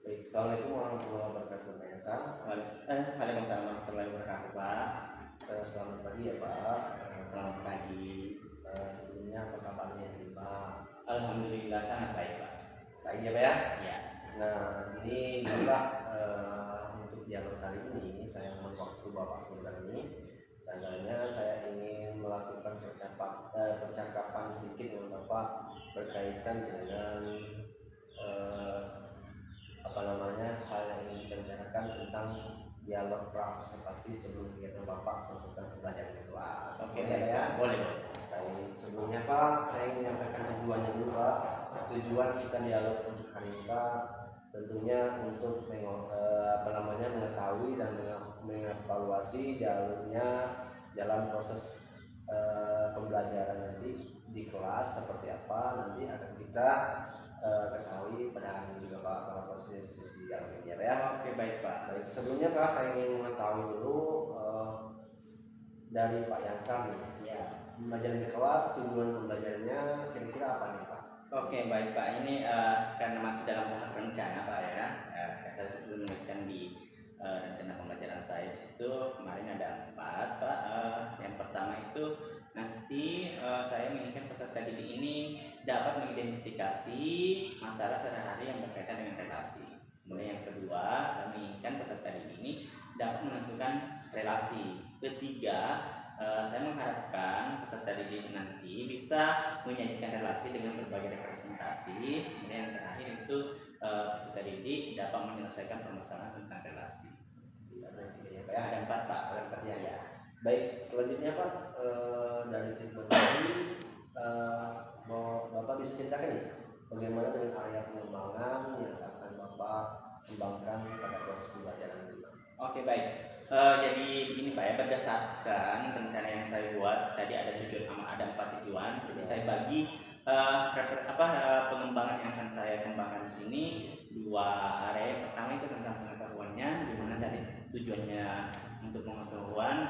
Baik, Assalamualaikum warahmatullahi wabarakatuh, Pak Yansa. Waalaikumsalam warahmatullahi wabarakatuh, Pak. Selamat pagi ya Pak. Selamat pagi. Sebelumnya apa kabarnya nih Pak? Alhamdulillah sangat baik, Pak. Baik ya Pak ya. Ya. Nah ini Bapak untuk dialog kali ini saya mohon waktu Bapak sebentar ini. Tandanya saya ingin melakukan percakapan sedikit dengan Bapak berkaitan dengan hal yang ingin kita bicarakan tentang dialog pra-observasi sebelum kegiatan Bapak melakukan pembelajaran di kelas. Oke, Boleh ya? Boleh. Baik, sebelumnya Pak, saya ingin menyampaikan tujuannya dulu Pak. Tujuan kita dialog untuk hari ini Pak, tentunya untuk mengetahui dan mengevaluasi jalan proses pembelajaran nanti di kelas seperti apa nanti akan kita ketahui pada hari ini juga Pak, para posisi dalam media ya. Oke, baik Pak. Baik, sebelumnya Pak saya ingin mengetahui dulu dari Pak Yansa nih. Ya. Pembelajaran di kelas, tujuan pembelajarannya kira-kira apa nih Pak? Oke, baik Pak. Ini karena masih dalam tahap rencana Pak ya. Saya sudah menuliskan di rencana pembelajaran saya di situ kemarin ada 4 Pak. Yang pertama itu nanti saya menginginkan peserta didik ini dapat mengidentifikasi masalah sehari-hari yang berkaitan dengan relasi. Kemudian yang kedua, saya menginginkan peserta didik ini dapat menentukan relasi. Ketiga, saya mengharapkan peserta didik nanti bisa menyajikan relasi dengan berbagai representasi. Kemudian yang terakhir itu peserta didik dapat menyelesaikan permasalahan tentang relasi. Ada 4 Pak, ada 4 ya. Baik, selanjutnya Pak, dari tim tadi Bapak bisa ceritakan nih bagaimana dengan area pengembangan yang akan Bapak kembangkan pada proses pembelajaran ini. Oke, baik. Jadi begini Pak ya, berdasarkan rencana yang saya buat tadi ada 4 tujuan. Jadi saya bagi pengembangan yang akan saya kembangkan di sini 2 area. Pertama itu tentang pengetahuannya, di mana tadi tujuannya untuk pengetahuan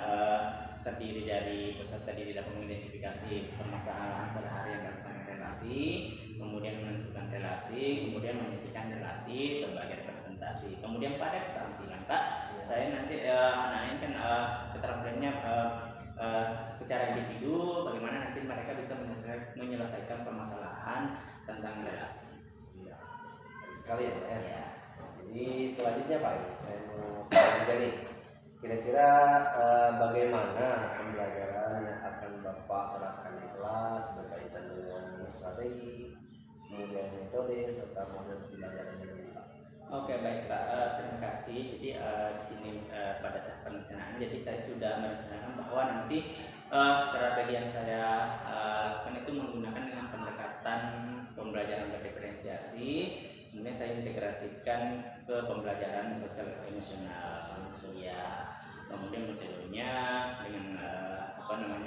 terdiri dari peserta didik dapat mengidentifikasi permasalahan sehari-hari yang berkaitan dengan relasi, kemudian menentukan relasi, kemudian menyajikan relasi berbagai representasi. Kemudian pada keterampilan Pak, saya nanti menanyakan keterampilannya secara individu, bagaimana nanti mereka bisa menyelesaikan permasalahan tentang relasi. Ya, sekali ya Pak ya. Jadi selanjutnya Pak, saya mau tahu juga nih, kira-kira bagaimana pembelajaran yang akan Bapak terapkan di kelas berkaitan dengan strategi, kemudian metode serta model pembelajaran ini Pak. Oke, baik Pak, terima kasih. Jadi di sini pada tahap perencanaan, jadi saya sudah merencanakan bahwa nanti strategi yang saya lakukan itu menggunakan dengan pendekatan pembelajaran berdiferensiasi. Kemudian saya integrasikan ke pembelajaran sosial emosional, ya. Kemudian metodenya dengan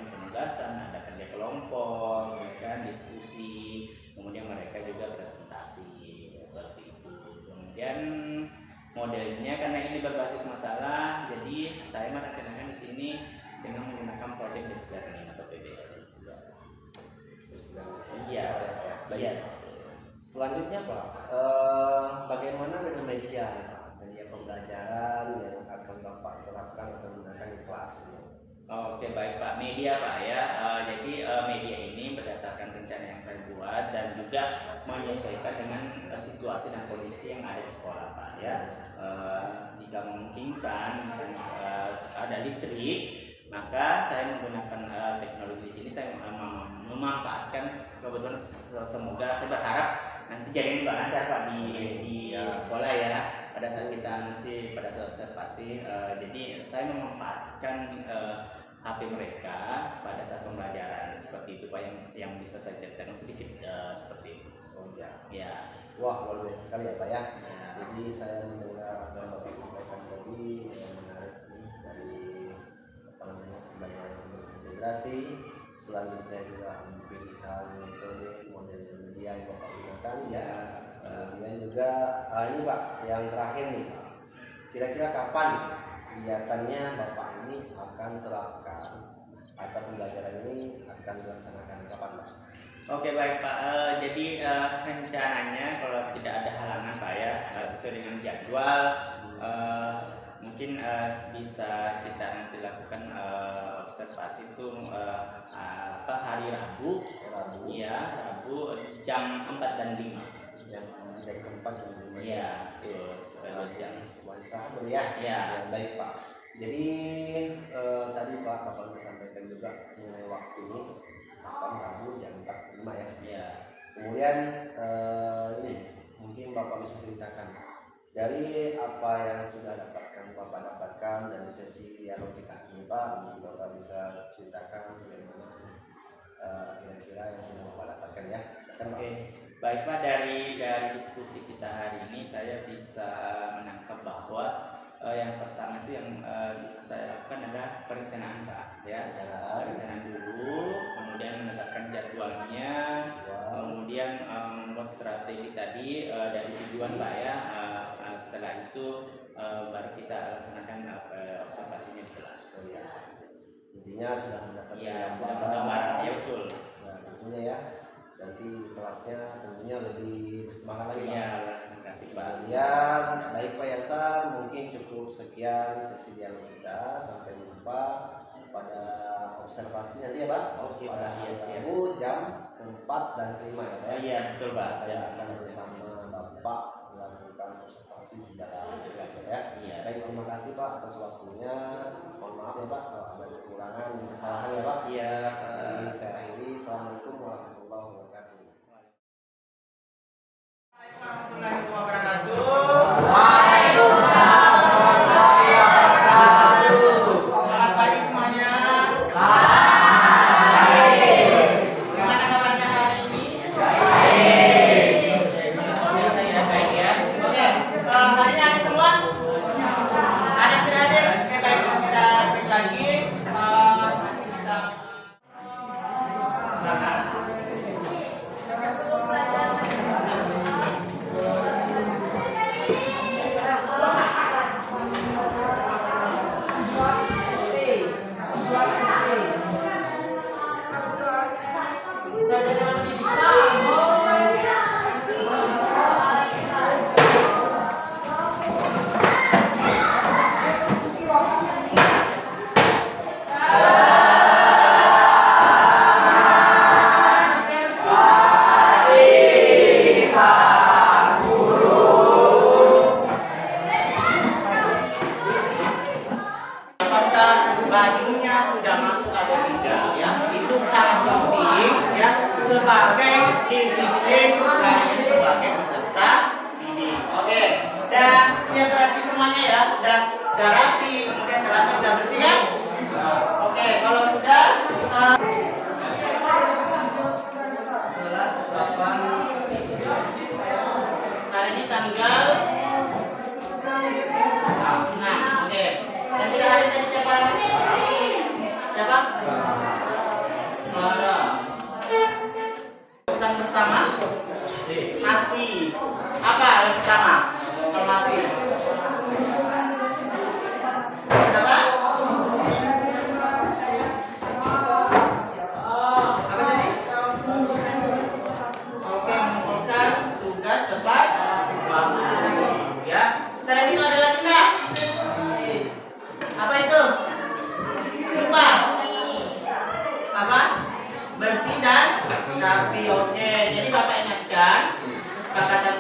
penugasan, ada kerja kelompok, kan, diskusi, kemudian mereka juga presentasi seperti itu. Kemudian modelnya karena ini berbasis masalah, jadi saya merencanakan di sini dengan menggunakan project based learning atau PBL. Iya. Selanjutnya Pak, bagaimana dengan media pembelajaran yang akan Bapak terapkan atau gunakan di kelas? Oke, baik Pak. Media Pak ya. Jadi media ini berdasarkan rencana yang saya buat dan juga menyesuaikan dengan situasi dan kondisi yang ada di sekolah Pak ya. Jika memungkinkan misalnya ada listrik, maka saya menggunakan teknologi di sini. Saya memanfaatkan, kebetulan semoga saya berharap nanti jaringan Pak lancar Pak di sekolah ya. Pada saat kita nanti pada saat observasi, jadi saya memanfaatkan HP mereka pada saat pembelajaran seperti itu Pak, yang bisa saya ceritakan sedikit seperti itu. Oh ya. Ya. Wah, luar biasa sekali ya Pak ya. Jadi saya mendengar apa yang Bapak sampaikan tadi menarik nih dari pembelajaran integrasi. Selanjutnya juga pilihan metode model media yang Bapak gunakan ya. Kemudian juga ini Pak, yang terakhir nih, kira-kira kapan kegiatannya Bapak ini akan terapkan atau pembelajaran ini akan dilaksanakan kapan Pak? Oke, baik Pak. Jadi rencananya kalau tidak ada halangan Pak ya, sesuai sesuai dengan jadwal. Mungkin bisa kita nanti lakukan observasi itu hari Rabu, ya Rabu jam 4 dan 5. Yang dari keempat dan lima. Iya, betul. 2 jam. Istirahat dulu ya. Ya. Baik Pak. Jadi tadi Pak Bapak sampaikan juga mengenai waktu ini kapan Rabu jam 4 5 ya. Iya. Kemudian ini mungkin Bapak bisa ceritakan dari apa yang sudah Bapak dapatkan dari sesi dialog kita ini Pak, Bapak bisa ceritakan bagaimana kira-kira yang sudah Bapak dapatkan ya. Oke. Baik Pak, dari diskusi kita hari ini saya bisa menangkap bahwa yang pertama itu yang bisa saya lakukan adalah perencanaan Pak, ya. Perencanaan dulu, kemudian menetapkan jadwalnya, kemudian membuat strategi tadi dari tujuan Pak ya. Setelah itu baru kita laksanakan observasinya di kelas. Intinya sudah mendapatkan sudah menggambaran, ya betul. Nah, tentunya ya. Nanti kelasnya tentunya lebih bersemangat lagi. Iya, terima kasih Pak. Kemudian baik Pak Yansan, mungkin cukup sekian sesi dialog kita. Sampai jumpa pada observasi nanti ya Pak. Oke pada Pak, iya siap. Rabu jam 4 dan 5 ya Pak. Iya betul Pak. Saya akan bersama Bapak melakukan observasi di dalam kelas ya. Iya. Baik, terima kasih Pak atas waktunya. Mohon maaf ya Pak kalau ada kekurangan dan kesalahan ya Pak. Iya. Jadi saya akhiri. Assalamualaikum warahmatullahi wabarakatuh. Warahmatullahi wabarakatuh. Waalaikumsalam warahmatullahi wabarakatuh. Selamat pagi semuanya. Gimana kabarnya hari ini? Baik ya. Oke, hari ini ada semua? Ada yang tidak hadir? Oke, baik, kita cek lagi. Kita bajunya sudah masuk atau tidak ya, itu sangat penting ya sebagai disiplin kalian sebagai peserta didik. Oke, dan siap rapi semuanya ya, udah rapi, kemudian kelasnya udah bersih kan? Oke, kalau sudah kelas kapan? Hari ini tanggal 6. Oke, yang tidak hadir tadi siapa? Siapa? Ada. Kita bersama. Masih. Apa yang pertama? Kalau masih. Apa? Apa tadi? Oke, mengumpulkan tugas tepat waktu. Ya. Selain itu ada lagi enggak? Apa itu? Lupa. Apa? Bersih dan rapi. Oke. Jadi Bapak ingatkan kesepakatan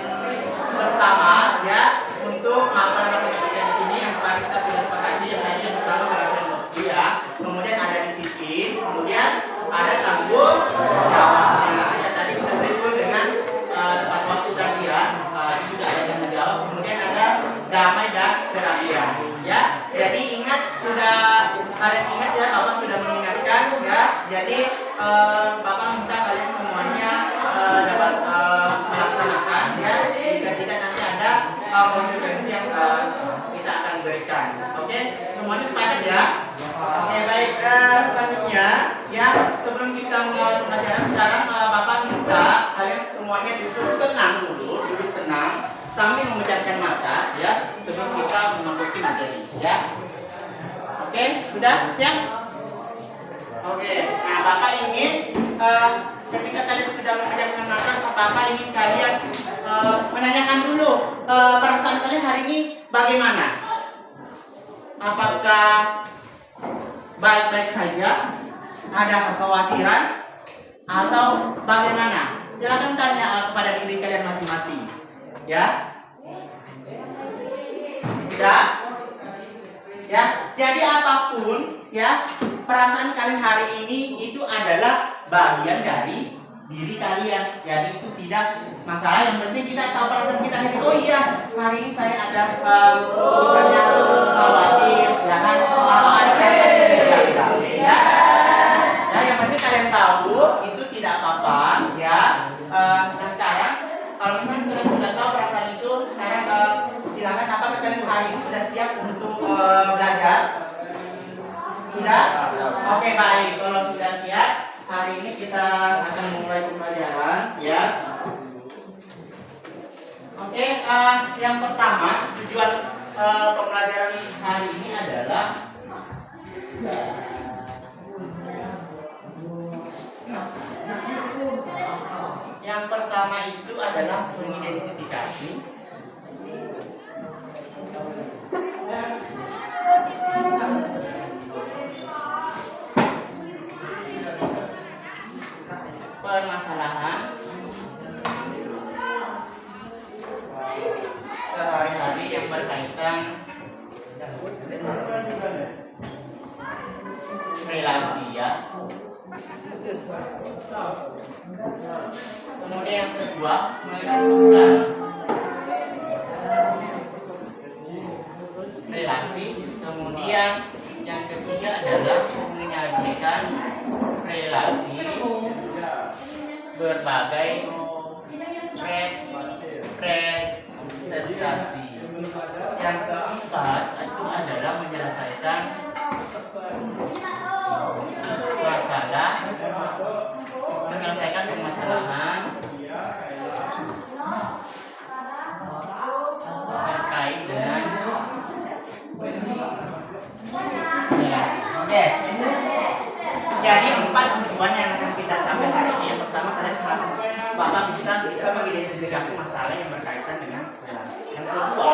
bersama ya untuk melakukan kegiatan di sini yang kemarin kita sudah sepakati yang tadi yang pertama perhatian bersih ya. Kemudian ada disiplin, kemudian ada tanggung jawabnya. Ya tadi sudah betul dengan tepat waktu tadi ya. Ini juga ada tanggung jawab. Kemudian ada damai dan kerapian. Ya, jadi ingat kalian ingat ya, Bapak sudah mengingatkan ya. Jadi Bapak minta kalian semuanya dapat melaksanakan ya. Jika tidak nanti ada konsekuensi yang kita akan berikan. Oke, semuanya sepakat ya. Oke, baik. Selanjutnya ya, sebelum kita mengawal pembelajaran sekarang Bapak minta kalian semuanya duduk tenang dulu, duduk tenang sambil memejamkan mata ya sebelum kita memasuki materi ya. Oke, sudah siap? Oke, nah Bapak ingin ketika kalian sudah memejamkan mata, Bapak ingin kalian menanyakan dulu perasaan bagaimana? Apakah baik-baik saja? Ada kekhawatiran? Atau bagaimana? Silakan tanya kepada diri kalian masing-masing. Ya? Sudah? Ya, jadi apapun ya perasaan kalian hari ini itu adalah bagian dari diri kalian. Jadi itu tidak masalah. Yang penting kita tahu perasaan kita ini. Oh iya, hari ini saya ada misalnya khawatir, jangan atau ada perasaan yang tidak. Ya, ya yang penting kalian tahu itu tidak apa-apa. Ya, nah sekarang kalau misalnya kalian sudah tahu perasaan itu, sekarang silakan apakah kalian hari ini sudah siap untuk belajar? Sudah? Oke, baik. Kalau sudah siap, hari ini kita akan mulai pembelajaran, ya. Oke, yang pertama tujuan pembelajaran hari ini adalah yang pertama itu adalah mengidentifikasi permasalahan sehari-hari yang berkaitan relasi, ya. Kemudian yang kedua menentukan relasi. Kemudian yang ketiga adalah menyajikan relasi berbagai representasi. Yang keempat itu adalah menyelesaikan permasalahan terkait dengan Oke. Jadi 4 tujuan yang akan kita capai hari ini. Yang pertama, kalian harus Bapak bisa mengidentifikasi masalah yang berkaitan dengan relasi. Yang kedua,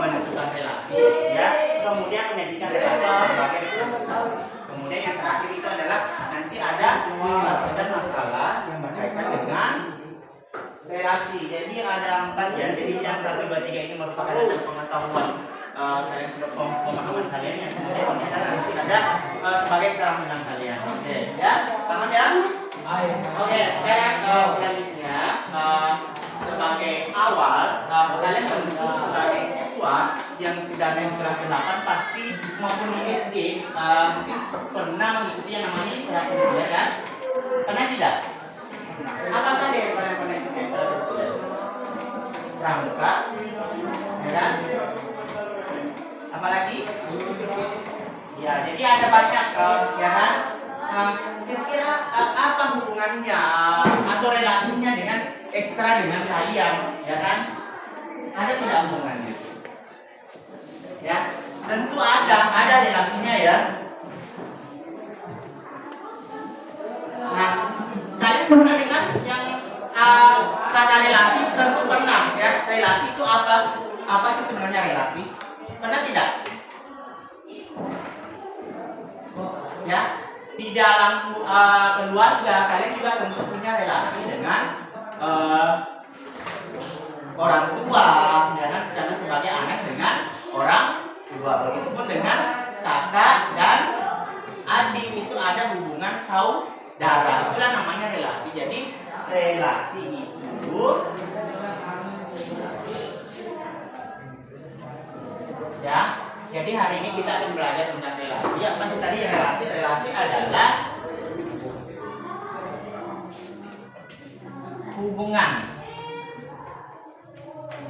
menentukan relasi, ya. Kemudian menyajikan relasi sebagai representasi. Kemudian yang terakhir itu adalah nanti ada menyelesaikan masalah yang berkaitan dengan relasi. Jadi ada 4 ya. Jadi yang 1, 2, 3 ini merupakan ada pengetahuan kalian sudah pemahaman kalian, yang kemudian ini nanti ada sebagai keterampilan kalian. Oke, ya, paham ya? Oke, sekarang selanjutnya sebagai awal kalian tentu sebagai siswa yang sudah naik kelas 8 pasti maupun di SD mungkin pernah mengikuti yang namanya ekstrakurikuler, kan? Pernah tidak? Apa saja yang kalian pernah ikuti ekstrakurikuler? Pramuka, ya kan? Apalagi? Ya, jadi ada banyak, ya kan? Kira-kira apa hubungannya atau relasinya dengan ekstra dengan kalian, ya kan? Ada tidak hubungannya? Ya, tentu ada relasinya, ya. Nah, kalian pernah dengar yang kata relasi? Tentu pernah, ya. Relasi itu apa sih sebenarnya relasi? Pernah tidak? Ya, di dalam keluarga kalian juga tentu punya relasi dengan orang tua, ya kan? Karena sebagai anak dengan orang tua. Begitupun dengan kakak dan adik, itu ada hubungan saudara. Itulah namanya relasi. Jadi relasi itu ya. Jadi hari ini kita akan belajar tentang relasi. Apa sih tadi relasi? Relasi adalah hubungan.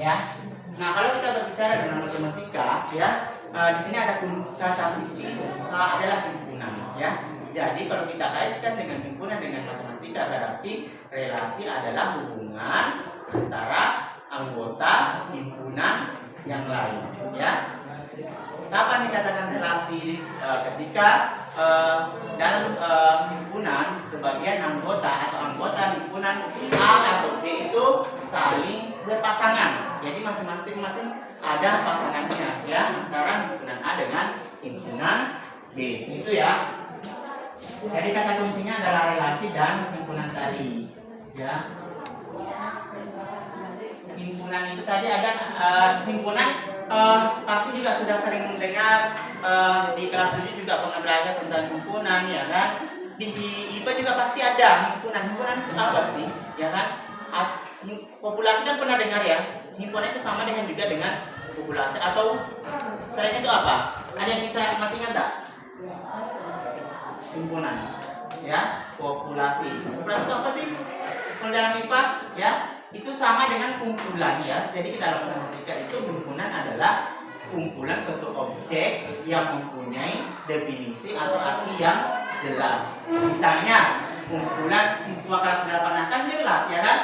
Ya. Nah, kalau kita berbicara dengan matematika, ya, di sini ada kata kunci adalah himpunan, ya. Jadi kalau kita kaitkan dengan himpunan dengan matematika, berarti relasi adalah hubungan antara anggota himpunan yang lain, ya. Kapan dikatakan relasi? Ketika dalam himpunan sebagian anggota atau anggota himpunan A atau B itu saling berpasangan, Jadi masing-masing ada pasangannya ya, antara himpunan A dengan himpunan B. Itu ya. Jadi kata kuncinya adalah relasi dan himpunan tadi ya. Himpunan itu tadi ada himpunan, pasti juga sudah sering mendengar, di kelas 7 juga pernah belajar tentang himpunan ya kan. Di IPA juga pasti ada himpunan. Himpunan itu apa sih ya kan? Populasi kan pernah dengar ya. Himpunan itu sama dengan juga dengan populasi, atau selain itu apa? Ada yang bisa masih ingat tak? Himpunan ya, populasi. Populasi itu apa sih? Kalau dalam IPA ya, itu sama dengan kumpulan ya. Jadi dalam matematika itu himpunan adalah kumpulan suatu objek yang mempunyai definisi atau arti yang jelas. Misalnya kumpulan siswa kelas 8 kan jelas ya kan?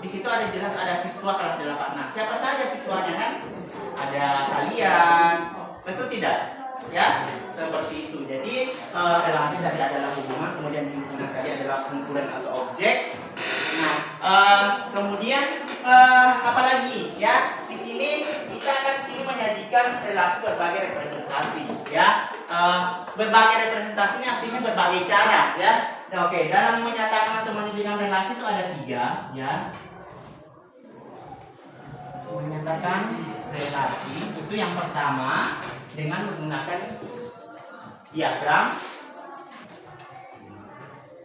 Di situ ada jelas ada siswa kelas 8. Nah, siapa saja siswanya kan? Ada kalian, betul tidak? Ya, seperti itu. Jadi relasi tadi adalah hubungan, kemudian himpunan tadi adalah kumpulan atau objek. Nah, kemudian apalagi ya? Di sini kita akan menyajikan relasi berbagai representasi ya. Berbagai representasi ini artinya berbagai cara ya. Oke, dalam menyatakan atau menunjukkan relasi itu ada 3 ya. Menyatakan relasi itu yang pertama dengan menggunakan diagram.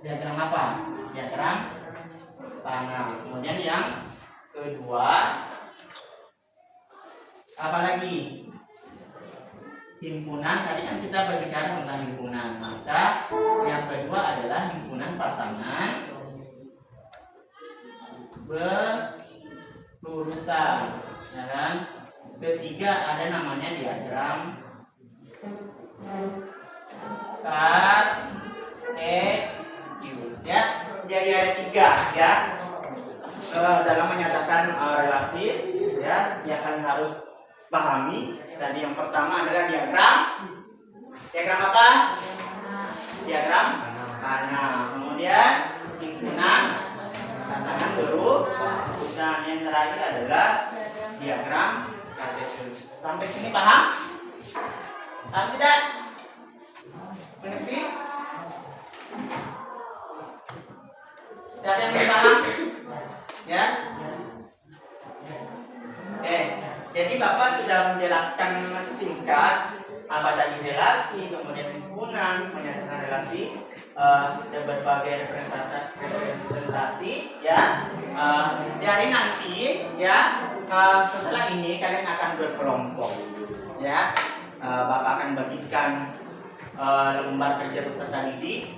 Diagram apa? Diagram panel. Kemudian yang kedua apalagi? Himpunan. Tadi kan kita berbicara tentang himpunan. Maka yang kedua adalah himpunan pasangan berurutan, ya kan? Ketiga ada namanya diagram Cartesius ya. Jadi ada 3 ya. Dalam menyatakan relasi ya, yang kalian harus pahami. Tadi yang pertama adalah diagram. Diagram apa? Diagram panel. Kemudian himpunan pasangan berurutan. Yang terakhir adalah diagram Cartesius. Sampai sini paham? Paham tidak? Mengerti? Siapa yang belum paham? Ya. Oke. Jadi Bapak sudah menjelaskan singkat apa tadi relasi, kemudian himpunan, menyatakan relasi, dan berbagai representasi ya. Jadi nanti ya, setelah ini kalian akan berkelompok ya. Bapak akan bagikan lembar kerja peserta didik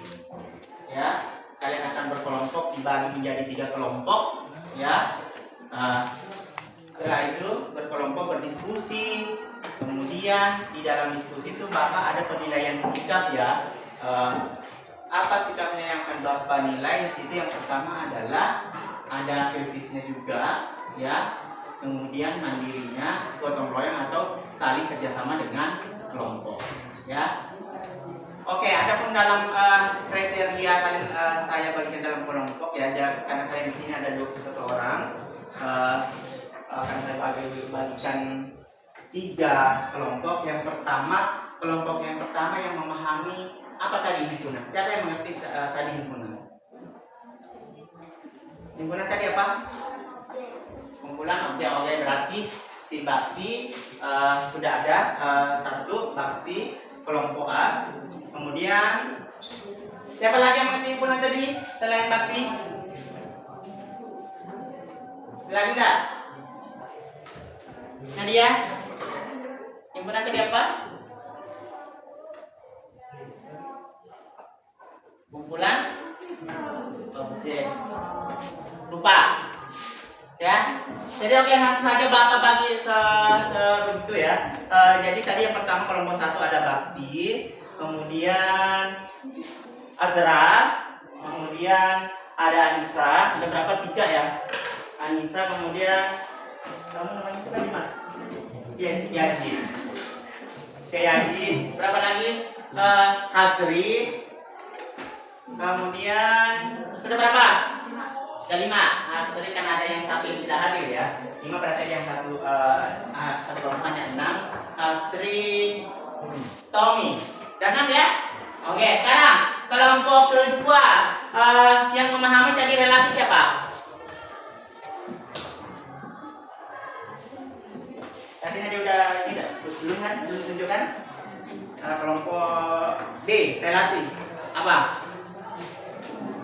ya. Kalian akan berkelompok, dibagi menjadi 3 kelompok ya. Setelah itu berkelompok berdiskusi. Kemudian di dalam diskusi itu Bapak ada penilaian sikap ya. Apa sikapnya yang akan Bapak nilai? Di situ yang pertama adalah ada kritisnya juga ya. Kemudian mandirinya, gotong royong atau saling kerjasama dengan kelompok ya. Oke, adapun dalam kriteria kalian saya bagikan dalam kelompok ya. Karena kalian di sini ada 21 orang. Akan saya bagikan 3 kelompok. Kelompok yang pertama yang memahami apa tadi himpunan. Siapa yang mengerti tadi himpunan? Himpunan tadi apa? Kumpulan objek-objek. Berarti si bakti sudah ada 1 bakti kelompok A. Kemudian siapa lagi yang mengerti himpunan tadi selain bakti? Lagi enggak? Nadia, himpunan tadi apa? Kumpulan objek. Lupa ya. Jadi oke, langsung saja Bapak bagi begitu ya. Jadi tadi yang pertama kelompok 1 ada bakti, kemudian Azra, kemudian ada Anissa. Ada berapa? 3 ya. Anissa, kemudian kamu namanya siapa nih Mas? Yes, Yaji. Oke, Yaji. Berapa lagi? Hasri. Kemudian sudah berapa? Ada 5. Hasri kan ada yang 1 yang tidak hadir ya. 5 berarti ada yang satu kelompok ada 6. Asri, Tommy. Dan 6 ya? Oke, sekarang kelompok kedua yang memahami tadi relasi siapa? Tadi udah tidak belum kan? Belum tunjukkan? Kelompok D, relasi apa?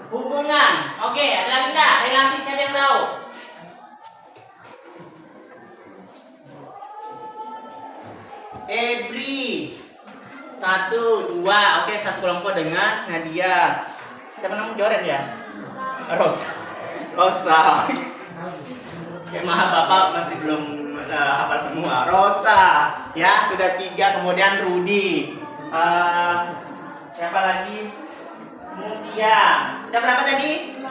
Hubungan. Oke, ada lagi nggak? Relasi siapa yang tahu? Ebri. 1, 2. Oke, satu kelompok dengan Nadia. Siapa namanya Joren ya? Rosa. Rosa. Ya, maaf Bapak masih belum hafal semua. Rosa. Ya, sudah 3. Kemudian Rudi. Siapa lagi? Mutia. Udah berapa tadi? 5.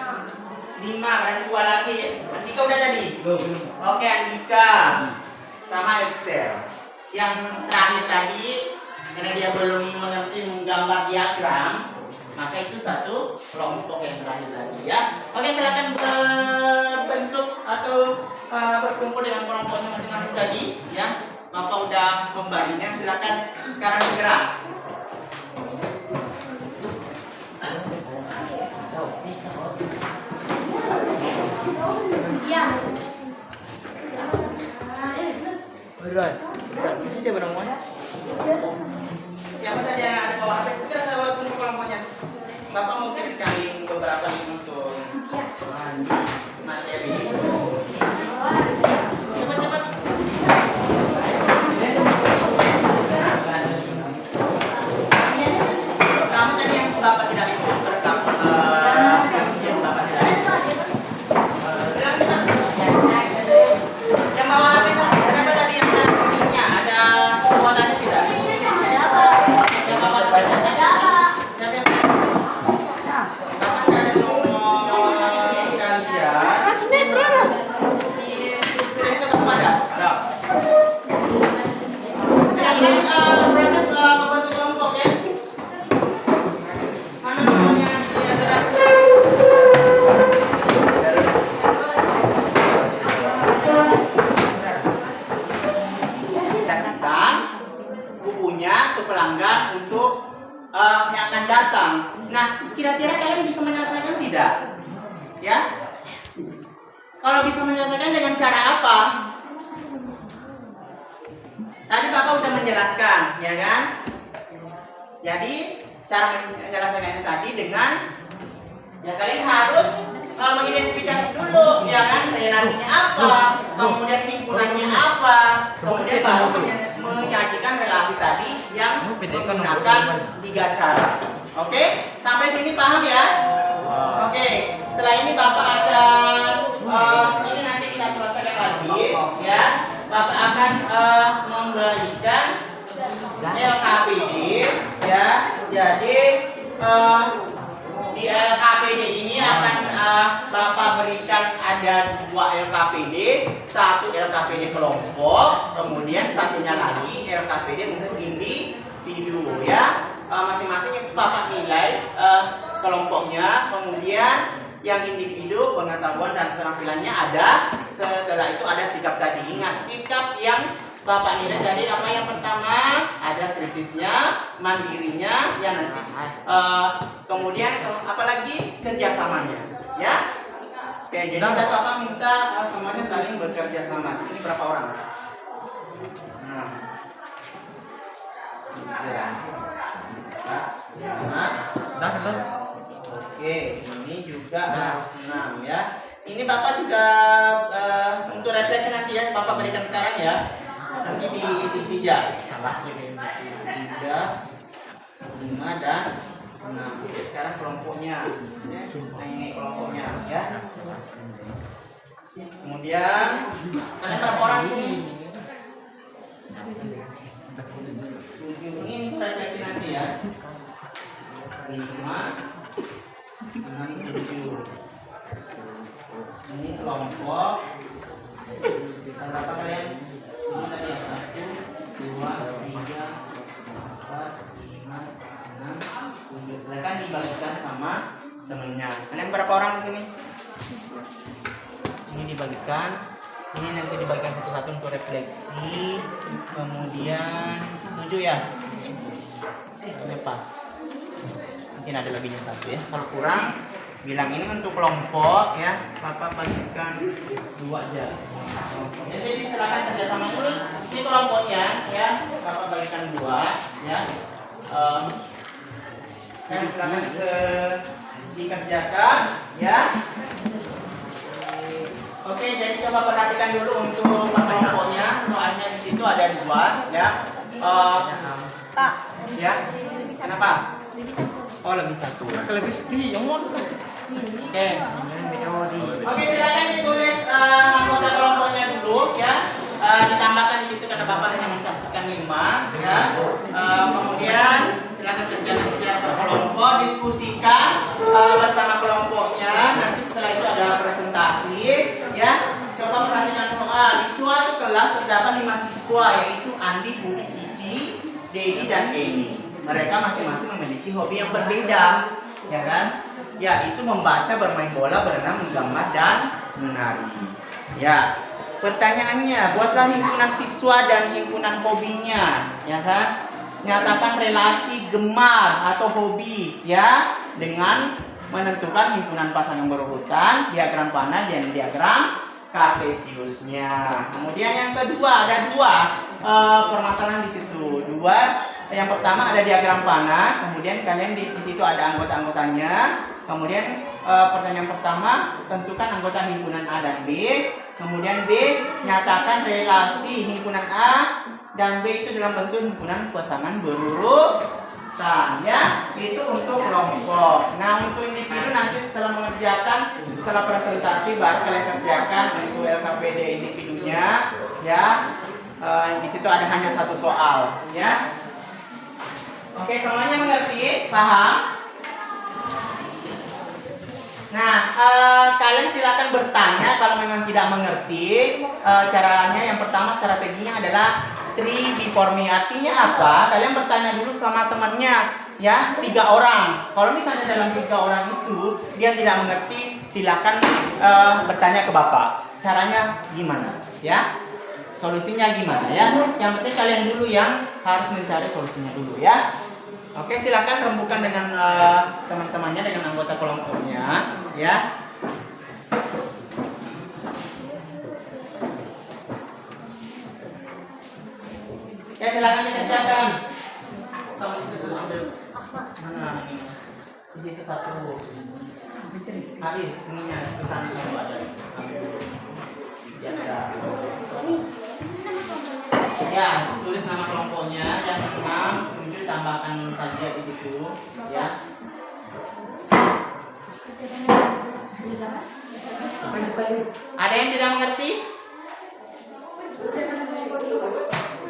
Berarti 2 lagi. Andika udah tadi? Oke, Andika. Sama Excel. Yang terakhir tadi, karena dia belum mengerti menggambar diagram, maka itu satu kelompok yang terakhir tadi ya. Oke, silakan berbentuk atau berkumpul dengan kelompoknya masing-masing tadi ya. Bapak udah membaginya, silakan sekarang bergerak. Ini siapa namanya? Siapa tadi yang ada bawah HP? Segera saya tunggu kelompoknya. Bapak mau kirim beberapa link untuk materi. Cepat-cepat. Kamu tadi yang Bapak tidak berekam, yang Bapak tidak. Yang bawa HP siapa tadi yang linknya? Ada kuotanya tidak? Yang Bapak ada apa? Siapa yang Bapak nggak ada nomor kalian? Sudah itu kepada? Yang lain proses membentuk kelompok ya. Mana nomornya? Tidak sedang. Kasihkan bukunya ke pelanggan untuk yang akan datang. Nah, kira-kira kalian bisa menyelesaikan tidak? Ya? Kalau bisa menyelesaikan dengan cara apa? Tadi Bapak udah menjelaskan, ya kan? Jadi cara menyelesaikannya tadi dengan ya kalian harus mengidentifikasi dulu, ya kan? Relasinya apa, kemudian himpunannya apa, kemudian baru menyajikan relasi tadi yang menggunakan 3 cara. Oke? Sampai sini paham ya? Oke. Setelah ini Bapak akan ini nanti kita selesaikan lagi, ya. Bapak akan memberikan LKPD, ya. Jadi di LKPD ini akan Bapak berikan ada 2 LKPD, 1 LKPD kelompok, kemudian satunya lagi LKPD untuk individu ya. Masing-masing itu Bapak nilai kelompoknya, kemudian yang individu pengetahuan dan keterampilannya ada. Setelah itu ada sikap tadi. Ingat sikap yang Bapak nilai tadi apa? Yang pertama ada kritisnya, mandirinya, ya nanti kemudian apalagi kerjasamanya, ya. Oke, jadi Bapak minta semuanya saling bekerja sama. Ini berapa orang? Oke, ini juga 6 ya. Ini Bapak juga untuk refleksi nanti ya, Bapak berikan sekarang ya. Nanti diisi ya. Salah 3, 5 dan 6. Oke, sekarang kelompoknya. Nah, ini kelompoknya ya. Kemudian kalian berapa orang ini? 7. Ini refleksi nanti ya. 5, 6, 7. Ini kelompok. Berapa kalian? Ini tadi ya, 1, 2, 3, 4, 5, 6, 7. Mereka dibagikan sama temennya. Kalian berapa orang di sini? Ini dibagikan Ini nanti dibagikan satu-satu untuk refleksi. Kemudian 7 ya. Ini pas. Mungkin ada lebihnya 1 ya. Kalau kurang bilang ini untuk kelompok ya. Papa bagikan 2 aja. Jadi silakan kerjasama dulu. Ini kelompoknya ya. Papa bagikan 2 ya. Silakan dikerjakan ya. Oke, jadi coba perhatikan dulu untuk kelompoknya. Soalnya di situ ada 2 ya. Pak. Ya. Lebih satu. Kenapa? Lebih satu. Oh, lebih 1. Lebih sedih, yang mau. Oke. Ini. Oke, silakan ditulis anggota kelompoknya dulu ya. Ditambahkan di situ karena Bapak hanya mencampurkan 5 ya. Kemudian silakan kerjakan secara berkelompok, diskusikan bersama kelompoknya. Nanti setelah itu ada presentasi ya. Coba perhatikan soal. Di suatu kelas terdapat 5 siswa, yaitu Andi, Budi, Cici, Dedi dan Eni. Mereka masing-masing memiliki hobi yang berbeda, ya kan? Yaitu membaca, bermain bola, berenang, menggambar dan menari. Ya. Pertanyaannya, buatlah himpunan siswa dan himpunan hobinya, ya kan? Nyatakan relasi gemar atau hobi, ya, dengan menentukan himpunan pasangan berurutan, diagram panah dan diagram kartesiusnya. Kemudian yang kedua ada 2 permasalahan di situ. 2. Yang pertama ada diagram panah, kemudian kalian di situ ada anggota-anggotanya. Kemudian pertanyaan pertama, tentukan anggota himpunan A dan B. Kemudian B, nyatakan relasi himpunan A dan B itu dalam bentuk himpunan pasangan berurutan ya. Itu untuk kelompok. Nah, untuk individu nanti setelah mengerjakan, setelah presentasi baru kalian kerjakan untuk LKPD individunya ya. Di situ ada hanya 1 soal ya. Oke, semuanya mengerti? Paham? Nah, kalian silakan bertanya kalau memang tidak mengerti. Caranya yang pertama, strateginya adalah 3 before me. Artinya apa? Kalian bertanya dulu sama temannya, ya, 3 orang. Kalau misalnya dalam 3 orang itu dia tidak mengerti, silakan bertanya ke Bapak. Caranya gimana? Ya, solusinya gimana? Ya, yang penting kalian dulu yang harus mencari solusinya dulu ya. Oke, silakan rembukan dengan teman-temannya, dengan anggota kelompoknya, ya. Ya, silakan dikerjakan. Kamu itu ambil mana ini? Di situ 1. Habis, ininya tulisan itu ada. Ambil dulu. Ya, tulis nama kelompoknya yang 6. Tambahkan saja di situ ya. Ada yang tidak mengerti?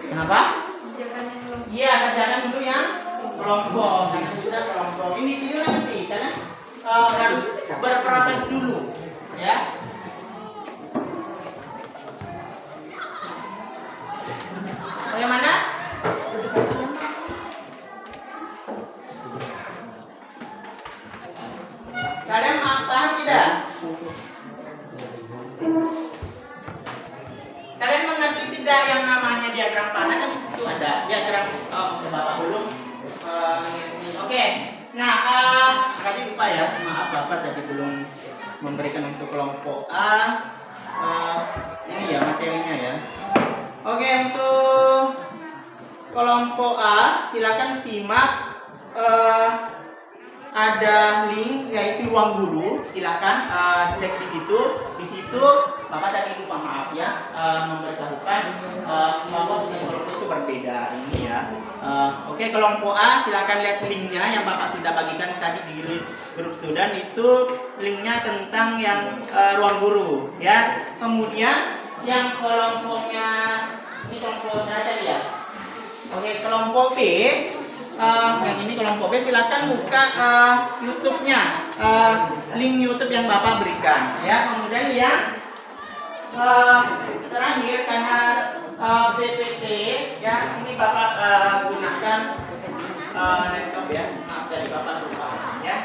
Kenapa? Iya, kerjakan dulu yang kelompok. Karena kita kelompok ini video nanti kalian harus berproses dulu ya. Bagaimana? Kalian paham tidak? Kalian mengerti tidak yang namanya diagram panah? Kan di situ ada diagram. Bapak belum. Oke. Nah, tadi lupa ya. Maaf Bapak tadi belum memberikan untuk kelompok A. Ini ya materinya ya. Oke, untuk kelompok A silakan simak. Ada link yaitu ruang guru, silakan cek di situ. Di situ Bapak tadi lupa, maaf ya, memberitahukan kelompok dengan kelompok itu berbeda ini ya. Oke, kelompok A silakan lihat linknya yang Bapak sudah bagikan tadi di grup student, itu linknya tentang yang ruang guru ya. Kemudian yang kelompoknya ini kelompoknya tadi ya. Oke, kelompok B. Yang ini kelompok B, silakan buka YouTube-nya, link YouTube yang Bapak berikan ya. Kemudian yang terakhir karena PPT ya, ini Bapak gunakan laptop ya. Maaf dari Bapak lupa ya.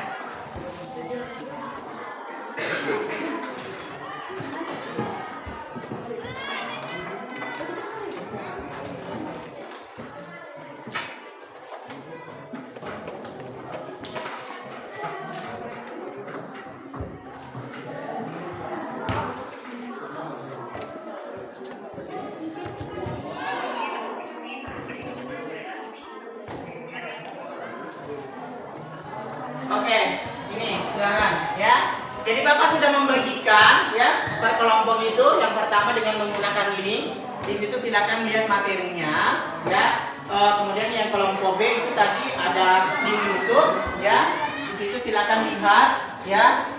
Oke, ini silakan ya. Jadi Bapak sudah membagikan ya per kelompok itu. Yang pertama dengan menggunakan link. Di situ silakan lihat materinya ya. Kemudian yang kelompok B itu tadi ada link YouTube ya. Di situ silakan lihat ya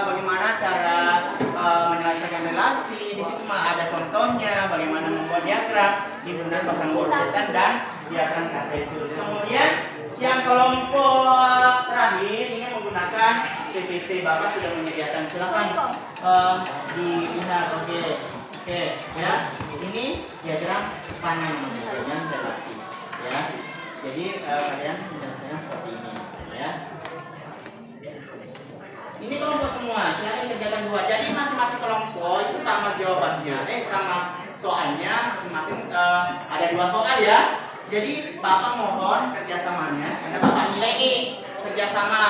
bagaimana cara menyelesaikan relasi. Di situ ada contohnya bagaimana membuat diagram, himpunan pasang urutan dan diagram kartesius. Kemudian yang kelompok terakhir ini menggunakan PPT. Bapak sudah menyediakan, silakan dilihat. Oke ya, ini diagram panjang dengan relasi ya. Jadi kalian menyelesaikan seperti ini ya. Ini kelompok semua, silakan kerjakan dua. Jadi masing-masing kelompok itu sama jawabannya, sama soalnya masing-masing ada 2 soal ya. Jadi Bapak mohon kerjasamanya, karena Bapak nilai nih kerjasama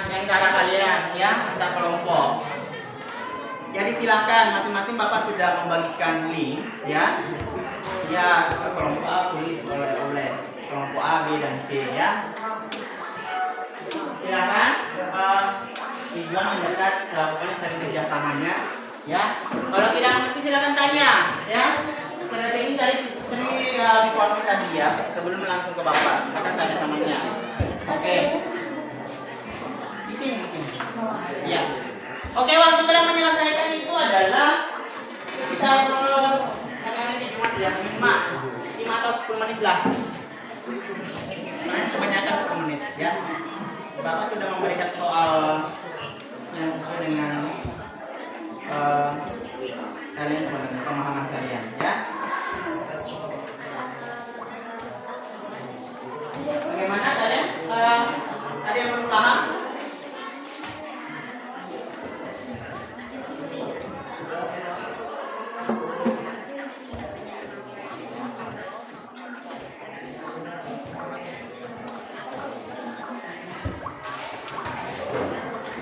antara kalian ya antar kelompok. Jadi silakan masing-masing Bapak sudah membagikan link ya. Ya kelompok A tulis oleh kelompok A, B dan C ya. Silakan tujuan mendekat lakukan saling kerjasamanya ya. Kalau tidak mengerti silakan tanya ya. Strategi tadi di form tadi ya, sebelum langsung ke Bapak silakan tanya temannya. Oke. Di sini. Ya. Oke, waktu telah menyelesaikan itu adalah kita akan di Jumat ya 5 atau 10 menit lah. Kebanyakan 10 menit ya. Bapak sudah memberikan soal yang sesuai dengan kalian sebenarnya, pemahaman kalian ya. Bagaimana kalian? Ada yang belum paham?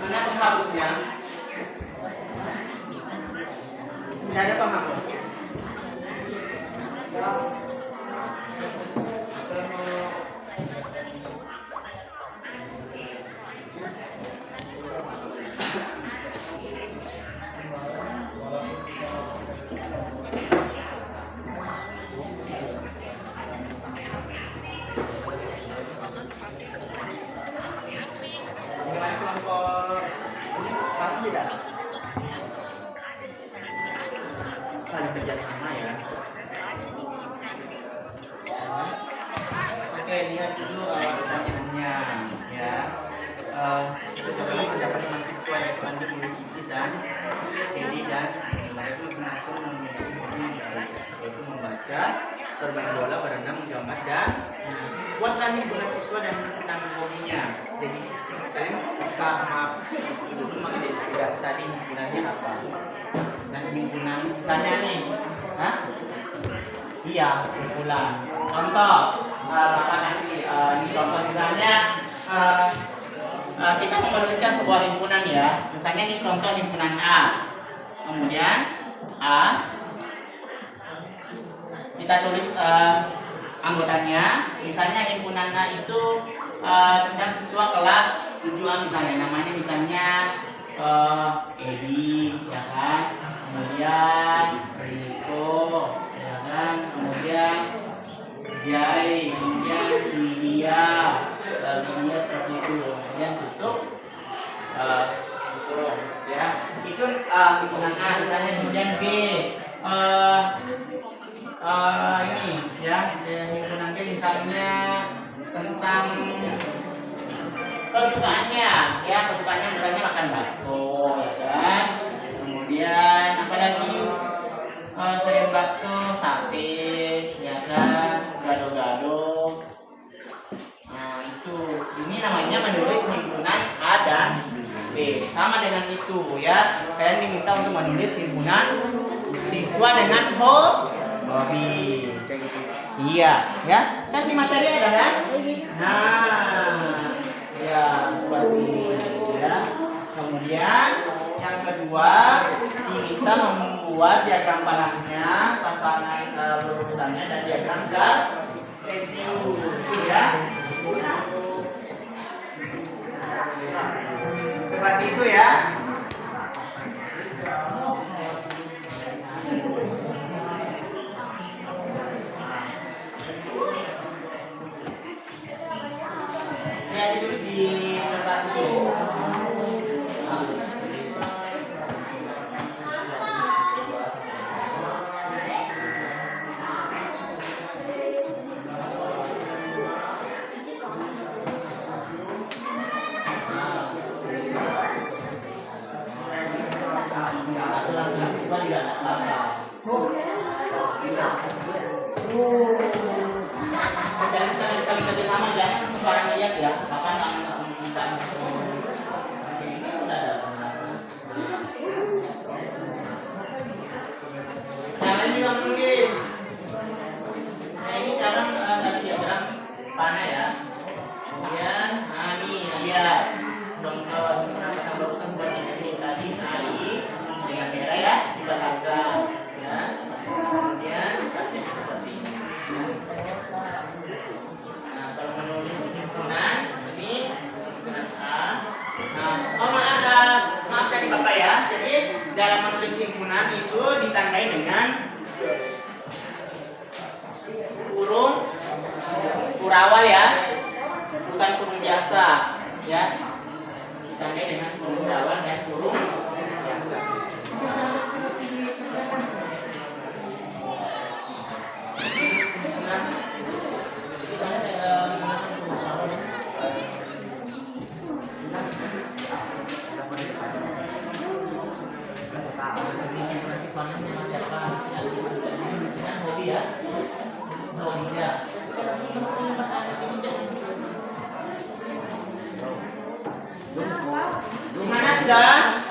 Mana penghapusnya? Tidak ada penghapus. Tidak. Saling kerjasama ya. Oke, lihat dulu pertanyaannya ya. Setelah terdapat mahasiswa yang pandai menulis dan ini dan mereka masing-masing memiliki hobi yang baik, yaitu membaca, bermain bola, berenang, menggambar dan buatlah himpunan siswa dan hobinya. Jadi kalian suka mengenai tadi himpunannya apa? Misalnya himpunan, misalnya nih, iya himpunan. Contoh, Bapak kasih ini contoh misalnya kita mau menuliskan sebuah himpunan ya. Misalnya ini contoh himpunan A. Kemudian A kita tulis anggotanya. Misalnya himpunan A itu tentang siswa kelas 7A misalnya. Namanya misalnya Edi, ya kan? Kemudian Riko, ya kan? Kemudian Jai, kemudian Lydia seperti itu. Kemudian tutup ya. Itu himpunan A misalnya. Kemudian B ini ya, himpunan B misalnya tentang kesukaannya ya, kesukaannya misalnya makan bakso ya kan. Kemudian apalagi selain bakso, sate ya kan, gado-gado. Nah itu, ini namanya menulis himpunan A dan B. Sama dengan itu ya, kalian diminta untuk menulis himpunan siswa dengan hobi. Iya ya, kan di materi ada kan? Nah ya seperti ini ya. Kemudian yang kedua diminta membuat diagram panahnya, pasangan urutannya dan diagram kartesius ya. Seperti itu ya. Lihat dulu di kertas itu. Kalian saling kerjasama, jangan sembarang lihat ya. Bapak nggak minta ini udah ada penjelasan. Kalian juga menulis. Nah ini sekarang tadi diagram panah ya. Kemudian, nah ini lihat. Penampilan barusan seperti ini tadi hari dengan merah ya, dibasahkan ya. Kemudian kasih seperti ini. Nah, kalau menulis himpunan ini himpunan A. Nah, maaf tadi Bapak ya. Jadi dalam menulis himpunan itu ditandai dengan kurung kurawal ya, bukan kurung biasa ya. Ditandai dengan kurung kurawal dan kurung biasa. Hobi ya, hobi ya. Gimana sudah?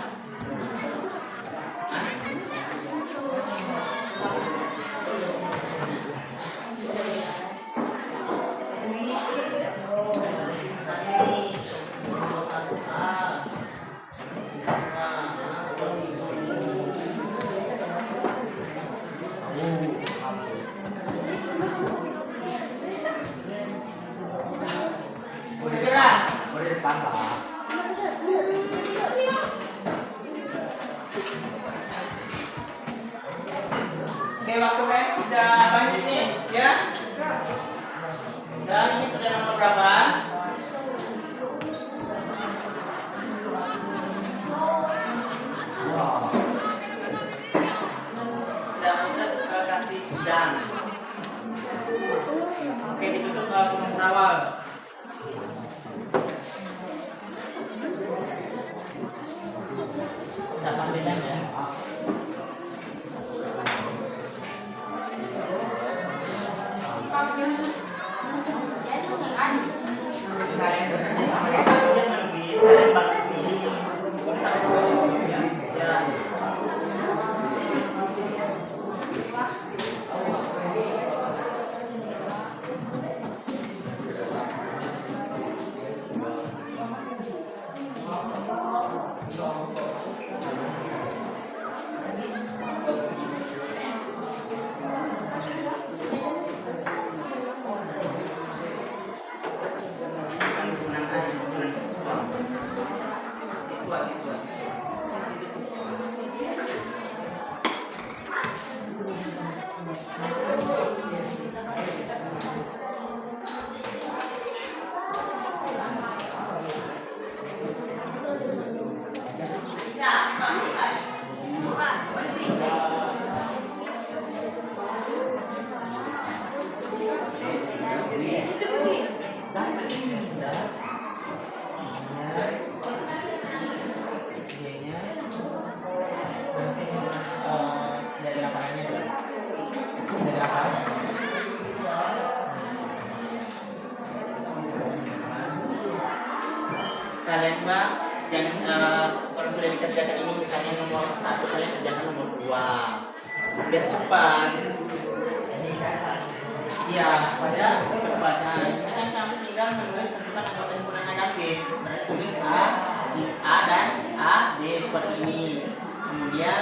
Boleh depan Pak. Oke, waktu kalian sudah banyak nih ya. Dan ini sudah nomor berapa? Sudah Ustaz kasih dan. Oke, ditutup kurung awal. Dapat bedanya ya. Kalian Mbak jangan kalau sudah dikerjakan ini misalnya nomor 1 kalian kerjakan nomor 2 biar cepat. Iya, supaya cepat. Nah, ini kan kamu tinggal menulis tentang anggota himpunan AKP. Berarti tulis A dan A, B seperti ini. Kemudian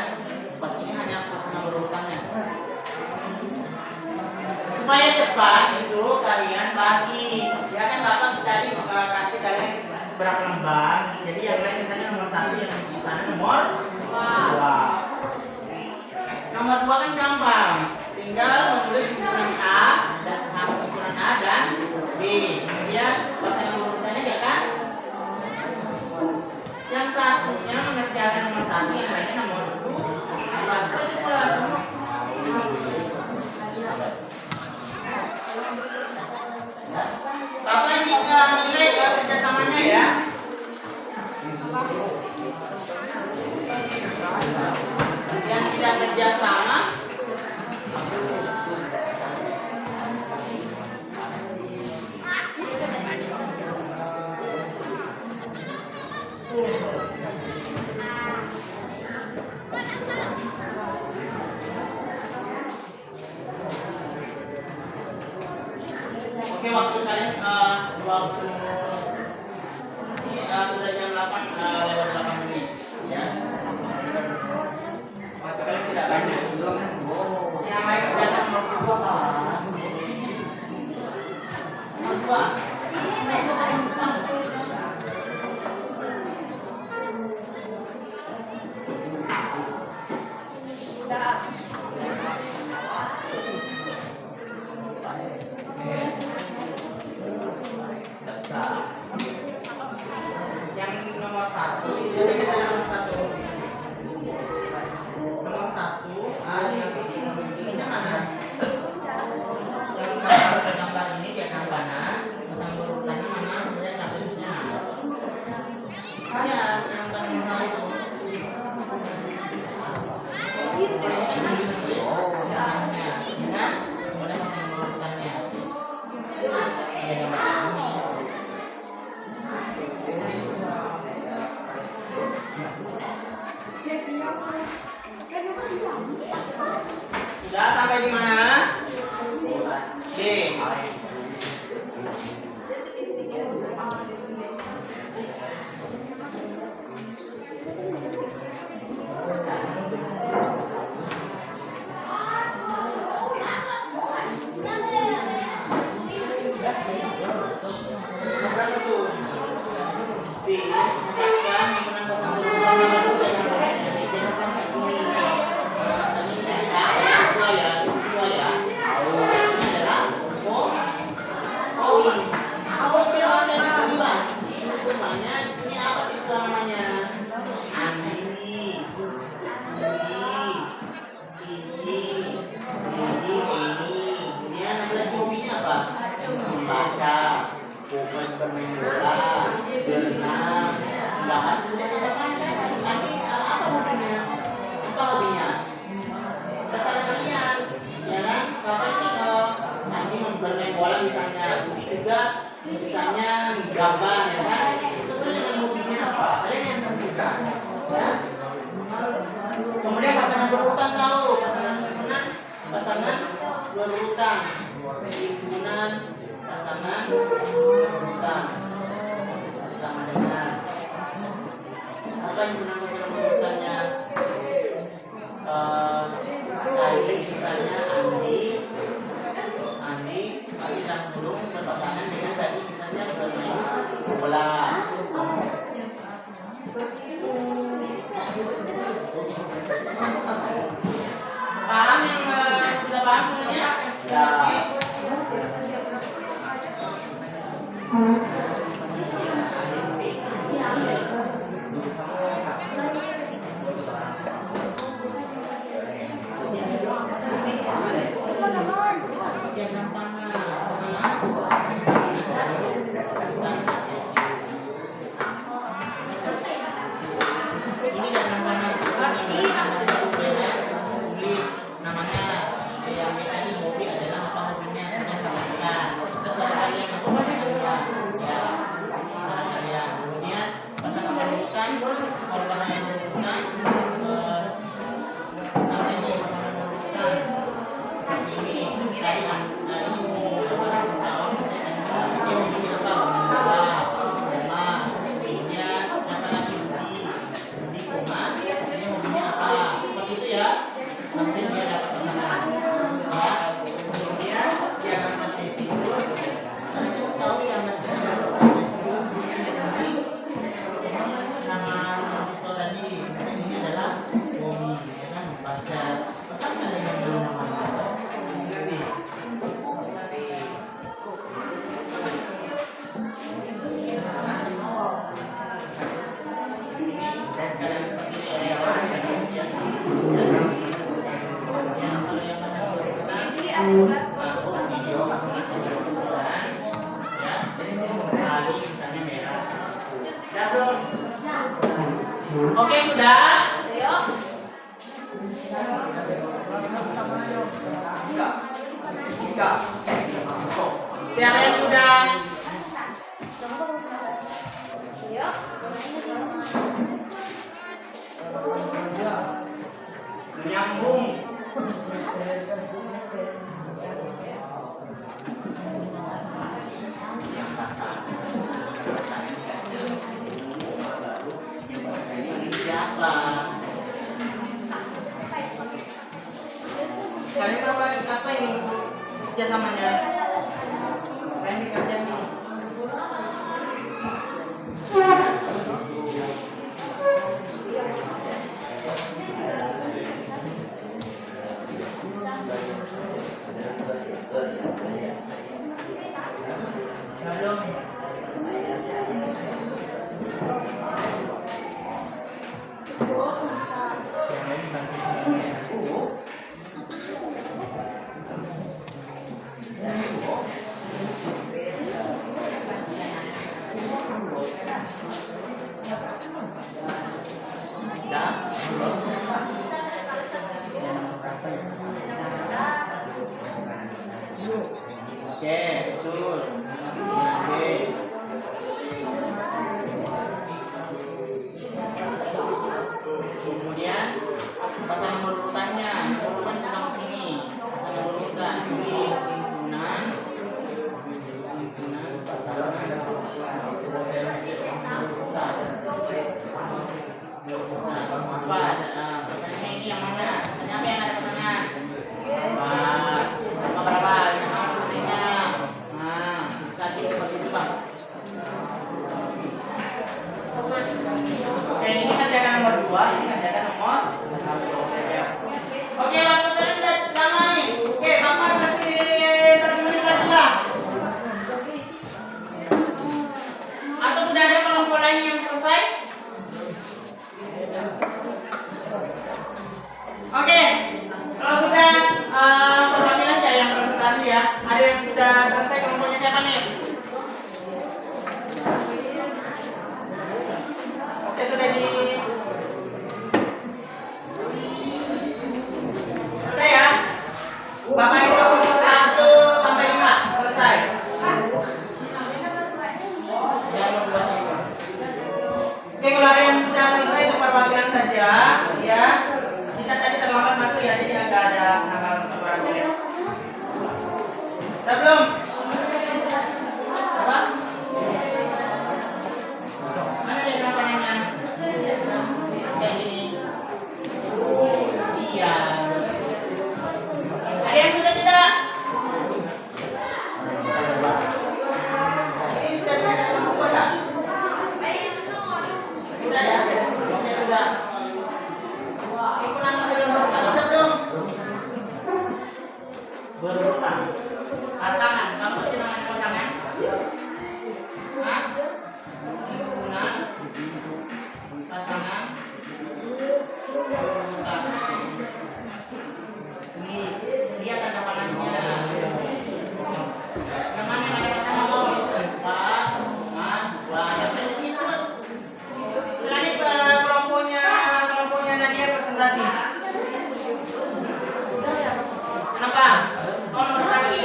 pas ini hanya plus nomor urutannya. Supaya cepat itu kalian bagi. Ya kan Bapak tadi kasih kalian berapa lembar. Jadi yang lain misalnya nomor 1, yang di sana nomor 2. Nomor 2 kan gampang, tinggal menulis ukuran A dan ukuran A dan B. Kemudian pasangan urutannya ya kan? Yang satunya mengerjakan nomor 1, yang lainnya nomor 2. Seperti pula. Bapak ini nilai kerjasamanya ya. Yang tidak kerjasama oke, waktu kalian waktu sudah jam 8 lewat 8 menit ya. Waktu kalian tidak banyak. Yang lain kerjaan nomor 2 Pak. Nomor 2. Yang nomor 1, siapa kita nomor 1? Nomor 1, yang ininya mana? Yang gambar ini dia kampana, pasang urutannya mana? Kemudian kasusnya. Ya, gambar nomor 1. Kemudian pasang urutannya. Ya, gambar ini. Sudah sampai di mana? D. Berapa tuh? D. Dan mengenang pasang urutan nomor 2 yang membaca, bukan bermain bola, berenang, sebagainya. Sudah katakan apa hobinya? Apa hobinya? Terserah kalian, ya kan? Bapak ini nanti bermain bola misalnya, Budi juga misalnya gambar, ya kan? Sesuai dengan hobinya apa? Kalian yang tentukan, ya. Kemudian pasangan berurutan tahu, pasangan berurutan, himpunan pasangan berurutan sama dengan apa himpunan pasangan berurutannya? Tadi misalnya Andi langsung berpasangan dengan tadi misalnya bermain bola. Paham yang sudah paham semuanya? Ya. video ya. Tali misalnya merah. Ya belum? Oke sudah. Siapa yang sudah? Menyambung. Siapa? Kalian tahu apa ini kerjasamanya? Kalian ini kerja nih. Oke, betul. Oke. Kemudian pasal nomor urutannya, urutan tentang ini. Pasal nomor urutan ini himpunan, apa? Pasalnya ini yang mana? Pasalnya apa yang ada pasalnya? Berapa? Oke, ini kerjakan nomor 2, ini kerjakan nomor 1. Oke, waktu kalian sudah lama nih. Oke, Bapak kasih 1 menit lagi lah. Atau sudah ada kelompok lain yang selesai? Oke, kalau sudah perwakilan ya yang presentasi ya. Ada yang sudah selesai kelompoknya siapa nih? Oke, sudah di selesai ya. Bapak hitung 1 sampai 5 selesai. Oke, kalau ada yang sudah selesai itu perwakilan saja ya. Kita tadi terlambat masuk ya, jadi agak ada penambahan beberapa menit. Sudah belum? Apa? Mana dia jawabannya? Kayak gini. Iya. Ada yang sudah tidak? Ini sudah tidak kelompok tak? Sudah ya? Oke, sudah. Himpunan pasangan berurutan sudah belum? Berurutan. Pasangan, kamu pasti namanya pasangan? Hah? Himpunan pasangan berurutan. Ini lihat tanda panahnya. Yang mana yang ada pasangan logis? Ini kelompoknya Nadia presentasi. Kenapa? Oh, nomor berapa ini?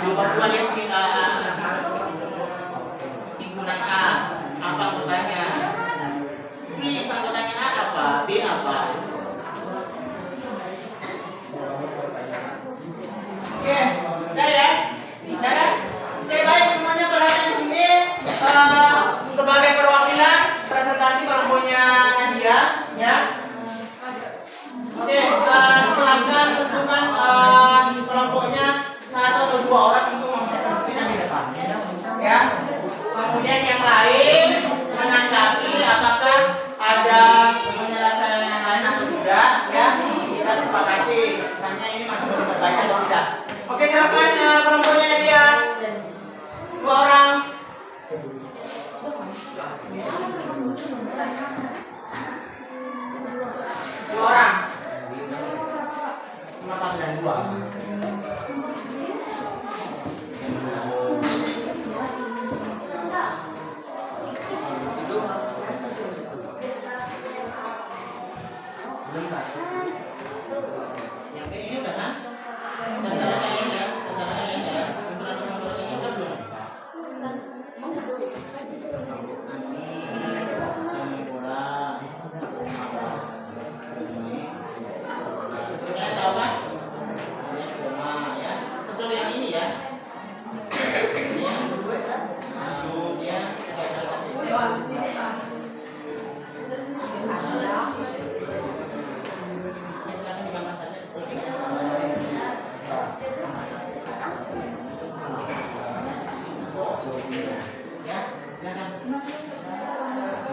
Nomor 2 lihat himpunan A. Apa anggotanya? Please, anggotanya A apa? B apa? Oke, udah ya? Udah kan? Oke, baik semuanya perhatian di sini. Sebagai perwakilan presentasi kelompoknya Nadia, ya. Oke, silakan tentukan kelompoknya 1 atau 2 orang untuk mempresentasikan di depan, ya. Kemudian yang lain menanggapi apakah ada penyelesaian yang lain atau tidak, ya. Kita sepakati, misalnya ini masih belum terbaca atau tidak. Oke, silakan kelompoknya Nadia. 2 orang. dua. Yang ini udah kan? Dasarnya ini ya, dasarnya ini ya. Ukuran nomor ini udah belum? Ini bola. Kalian tahu kan? Ini koma ya. Sesuai yang ini ya. Ini ya. Lalu dia ya, silakan.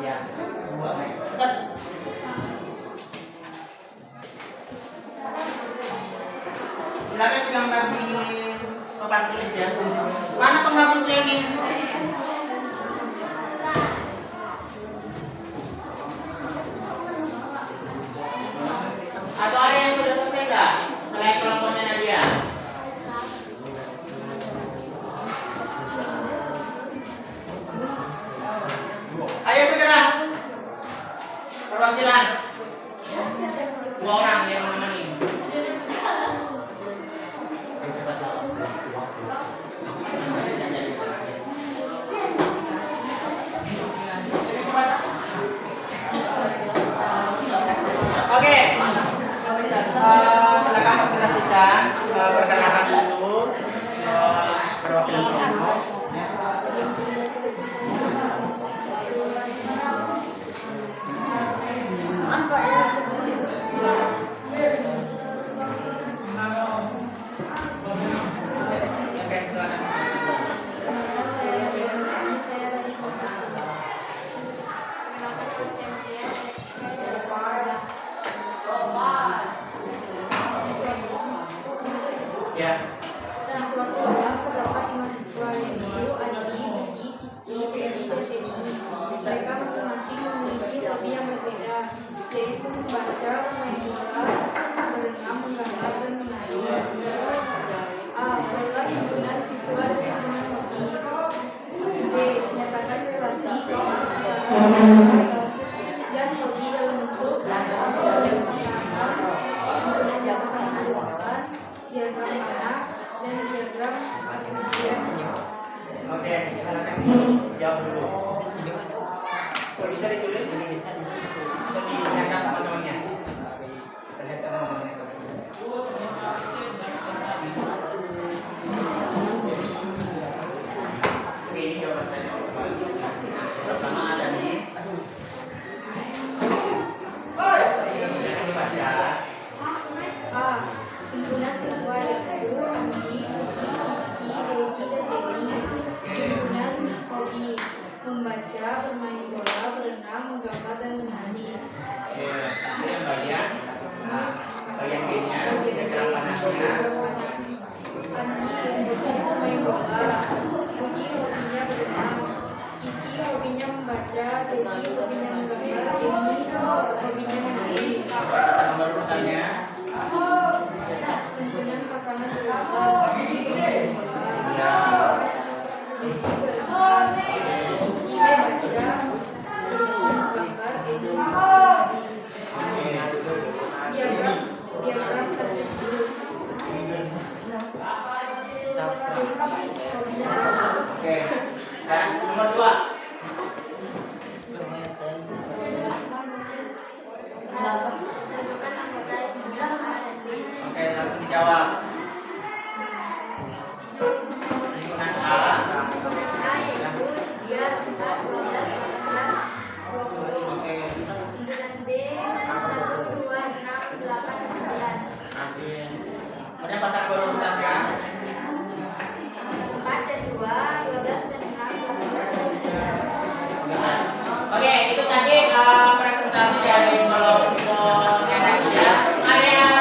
Ya, buat cepat. Silakan digambar di papan tulis ya. Mana penghapusnya ini? Atau ada yang sudah selesai nggak? Selain kelompoknya Nadia? Ayo segera. Perwakilan. 2 orang yang menemani. Oke. Silakan presentasikan, perkenalkan dulu perwakilan kelompok. Oke, silakan. Ya. Di suatu kelas terdapat 5 siswa yaitu Adi, Budi, Cici, Teddy, dan Teddy. Mereka masing-masing memiliki hobi yang berbeda, yaitu membaca, bermain bola, berenang, menggambar, dan menari. A. Adalah himpunan siswa dengan hobi. B. Menyatakan relasi dan hobi dalam bentuk pasangan, himpunan pasangan keluarga, diagram mana, dan diagram Oke, silakan jawab dulu. Kalau bisa ditulis, atau dinyatakan sama temannya. Perlihatkan nomornya. Oke, ini jawaban saya. Pertama ada di. Jangan dibaca. A. Himpunan siswa yaitu Andi, Budi, Cici, Dedi, dan Teddy. Himpunan hobi membaca, bermain bola, berenang, menggambar, dan menari. Oke, ini yang bagian. Nah, bagian B-nya, diagram panasnya. Andi hobinya bermain bola, Budi hobinya berenang, Cici hobinya membaca, Dedi hobinya menggambar, Dedi hobinya menari. Bisa nomor urutannya. Himpunan pasangan keluarga, Budi bermain bola, Ya. Dedi berenang, Cici membaca, Dedi menggambar, Dedi menari. Diagram tertulis. Oke. Dan nomor 2. Oke, langsung dijawab. Himpunan A. Oke. Kemudian pasangan berurutannya. Oke, itu tadi presentasi dari kelompoknya Nadia. Ada yang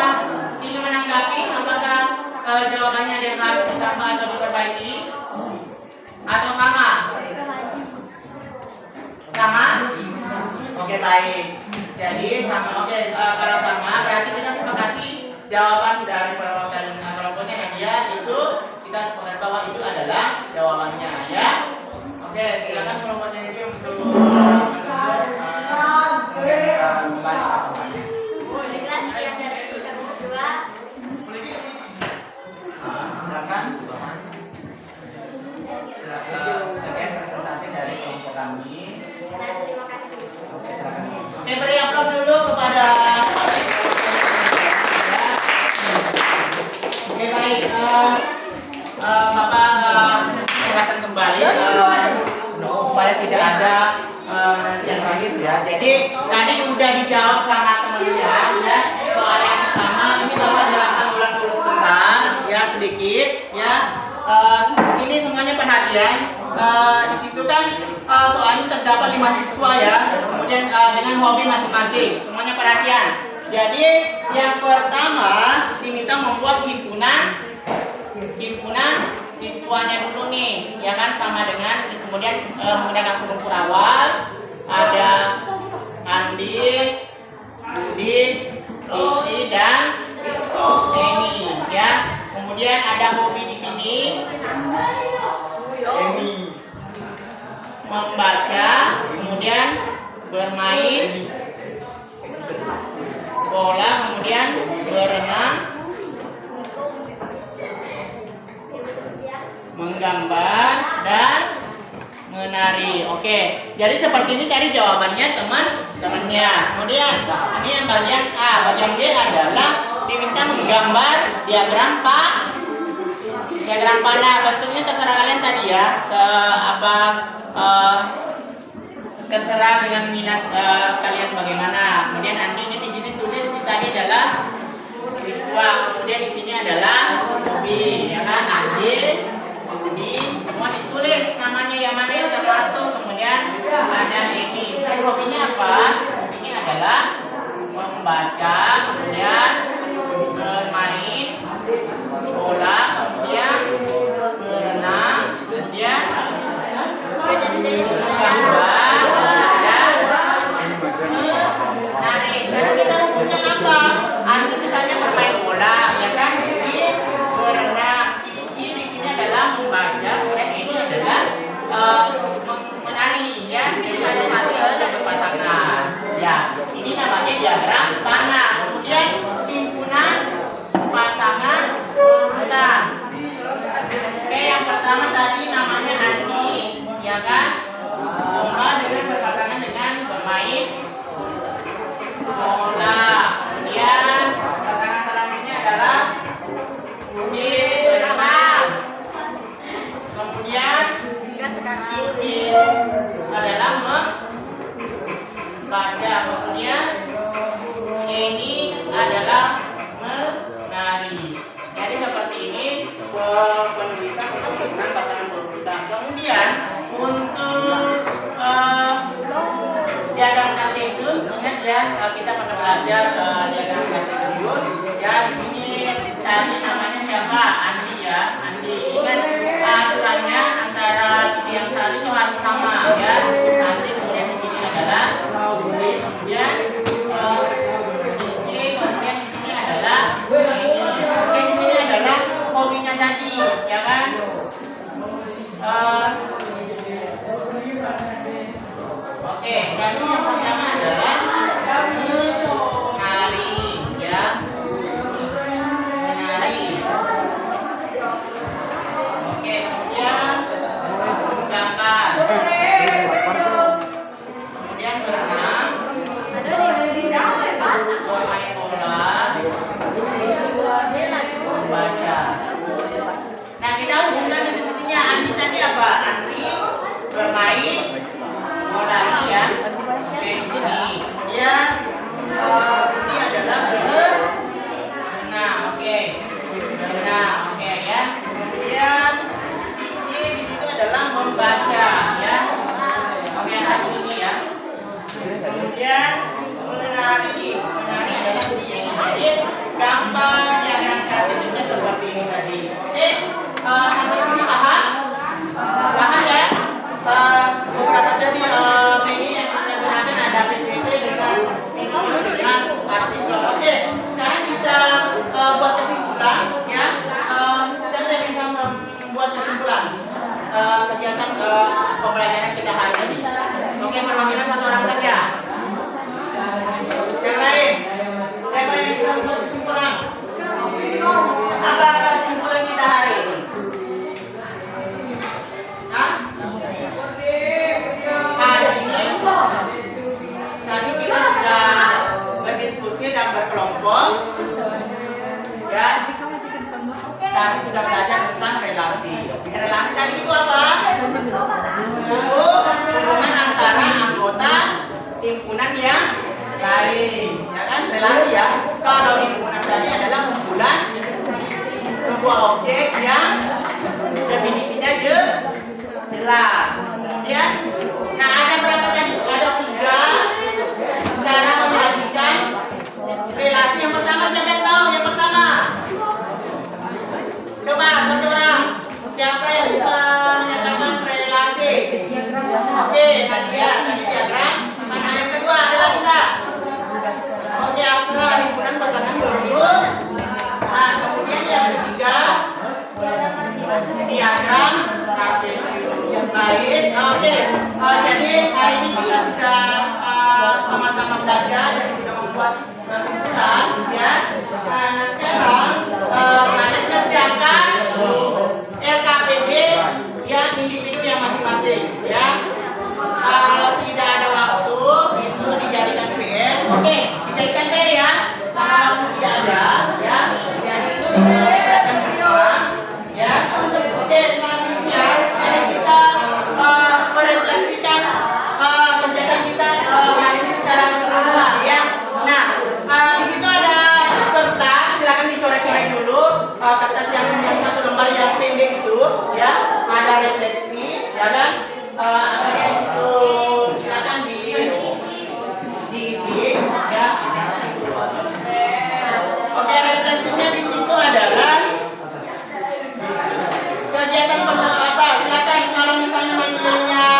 ingin menanggapi apakah jawabannya ada yang harus ditambah atau diperbaiki? Atau sama? Sama? Oke, baik. Jadi sama. Oke, kalau sama berarti kita sepakati jawaban dari perwakilan kita sepakat bahwa itu adalah jawabannya ya. Oke, silakan kelompoknya ini untuk menunjuk kembali ke tempat. Baiklah, sekian dari kita berdua. Silakan. Sekian presentasi dari kelompok kami. Dan terima kasih. Oke, silakan. Oke, beri aplaus dulu kepada Oke, baik. Bapak silakan kembali supaya tidak ada nanti yang terakhir ya. Jadi tadi udah dijawab sama temannya ya. Soal yang pertama ini Bapak jelaskan ulang dulu sebentar ya, sedikit ya. Di sini semuanya perhatian. Di situ kan soalnya terdapat 5 siswa ya. Kemudian dengan hobi masing-masing. Semuanya perhatian. Jadi yang pertama diminta membuat himpunan siswanya dulu nih, ya kan, sama dengan kemudian menggunakan huruf awal ada Andi, Budi, Cici dan Eni ya. Kemudian ada hobi di sini. Eni membaca, kemudian bermain bola, kemudian berenang, menggambar dan menari. Oke, jadi seperti ini cari jawabannya teman-temannya. Kemudian ini yang bagian A, bagian B adalah diminta menggambar diagram panah. Bentuknya terserah kalian tadi ya, terserah dengan minat kalian bagaimana. Kemudian Andi ini di sini tulis tadi adalah siswa, kemudian di sini adalah hobi, ya kan? Andi, Budi, semua ditulis namanya yang mana yang termasuk. Kemudian ada ini. Dan hobinya apa? Di sini adalah membaca, kemudian bermain bola, kemudian berenang, kemudian sekarang kita rumuskan apa? Andi misalnya bermain bola, ya kan? Budi berenang, Cici di sini adalah membaca, kemudian ini adalah menari, ya. Jadi ada satu ada berpasangan. Ya, ini namanya diagram panah. Kemudian himpunan pasangan berurutan. Oke, yang pertama tadi namanya Andi, ya kan? Lomba dengan berpasangan dengan bermain bola. Kemudian pasangan selanjutnya adalah Budi berenang. Kemudian Cici adalah membaca. Kemudian ini adalah menari. Jadi seperti ini penulisan untuk himpunan pasangan berurutan. Kemudian untuk diagram kartesius, ingat ya, kita pernah belajar diagram kartesius. Ya, di sini tadi namanya siapa? Andi ya, Andi. Ingat aturannya antara titik yang satu itu harus sama ya. Andi, kemudian di sini adalah Budi, kemudian Cici, kemudian di sini adalah ini. Oke, di sini adalah hobinya tadi, ya kan? Oke, jadi yang pertama adalah menari, ya, menari. Oke, kemudian menggambar, kemudian berenang, bermain bola, membaca. Nah, kita hubungkan titik-titiknya. Andi tadi apa? Andi bermain bola ya. Oke, di sini. Kemudian ini adalah berenang. Oke. Berenang. Oke ya. Kemudian Cici di situ adalah membaca ya. Oke, tadi ini ya. Kemudian menari. Menari adalah di ini. Jadi gambar diagram kartesiusnya seperti ini tadi. Oke. Sampai sini paham? Paham ya? Beberapa tadi ini yang menggunakan ada PPT dengan video dengan artikel. Oke, sekarang kita buat kesimpulan ya. Siapa yang bisa kelompok? Ya, tadi sudah belajar tentang relasi. Relasi tadi itu apa? Hubungan antara anggota himpunan yang lain, ya kan? Relasi ya. Kalau himpunan tadi adalah kumpulan sebuah objek yang definisinya jelas. Kemudian, nah ada berapa tadi? Ada 3 cara menyajikan relasi. Yang pertama siapa yang tahu? Yang pertama, coba satu orang. Siapa yang bisa menyatakan relasi? Oke, Nadia, tadi diagram. Mana yang kedua? Ada lagi nggak? Oke, Asra, himpunan pasangan berhubung. Nah, kemudian yang ketiga, diagram kartesius. Baik, oke. Jadi hari ini kita sudah sama-sama belajar dan sudah membuat kesimpulan, ya. Nah, sekarang kalian kerjakan LKPD yang individu yang masing-masing, ya. Kalau tidak ada waktu itu dijadikan PR. Oke, dijadikan PR ya. Karena waktu tidak ada, ya. Jadi itu dijadikan bersama, ya. Oke, selanjutnya mari kita merefleksikan kegiatan kita hari ini secara keseluruhan, ya. Nah, di situ ada kertas, silakan dicoret-coret dulu. Kertas yang satu lembar yang pendek itu, ya. Ada refleksi, ya kan? Ada di situ, silakan diisi, ya. Oke, refleksinya di situ adalah kegiatan apa? Silakan kalau misalnya nilainya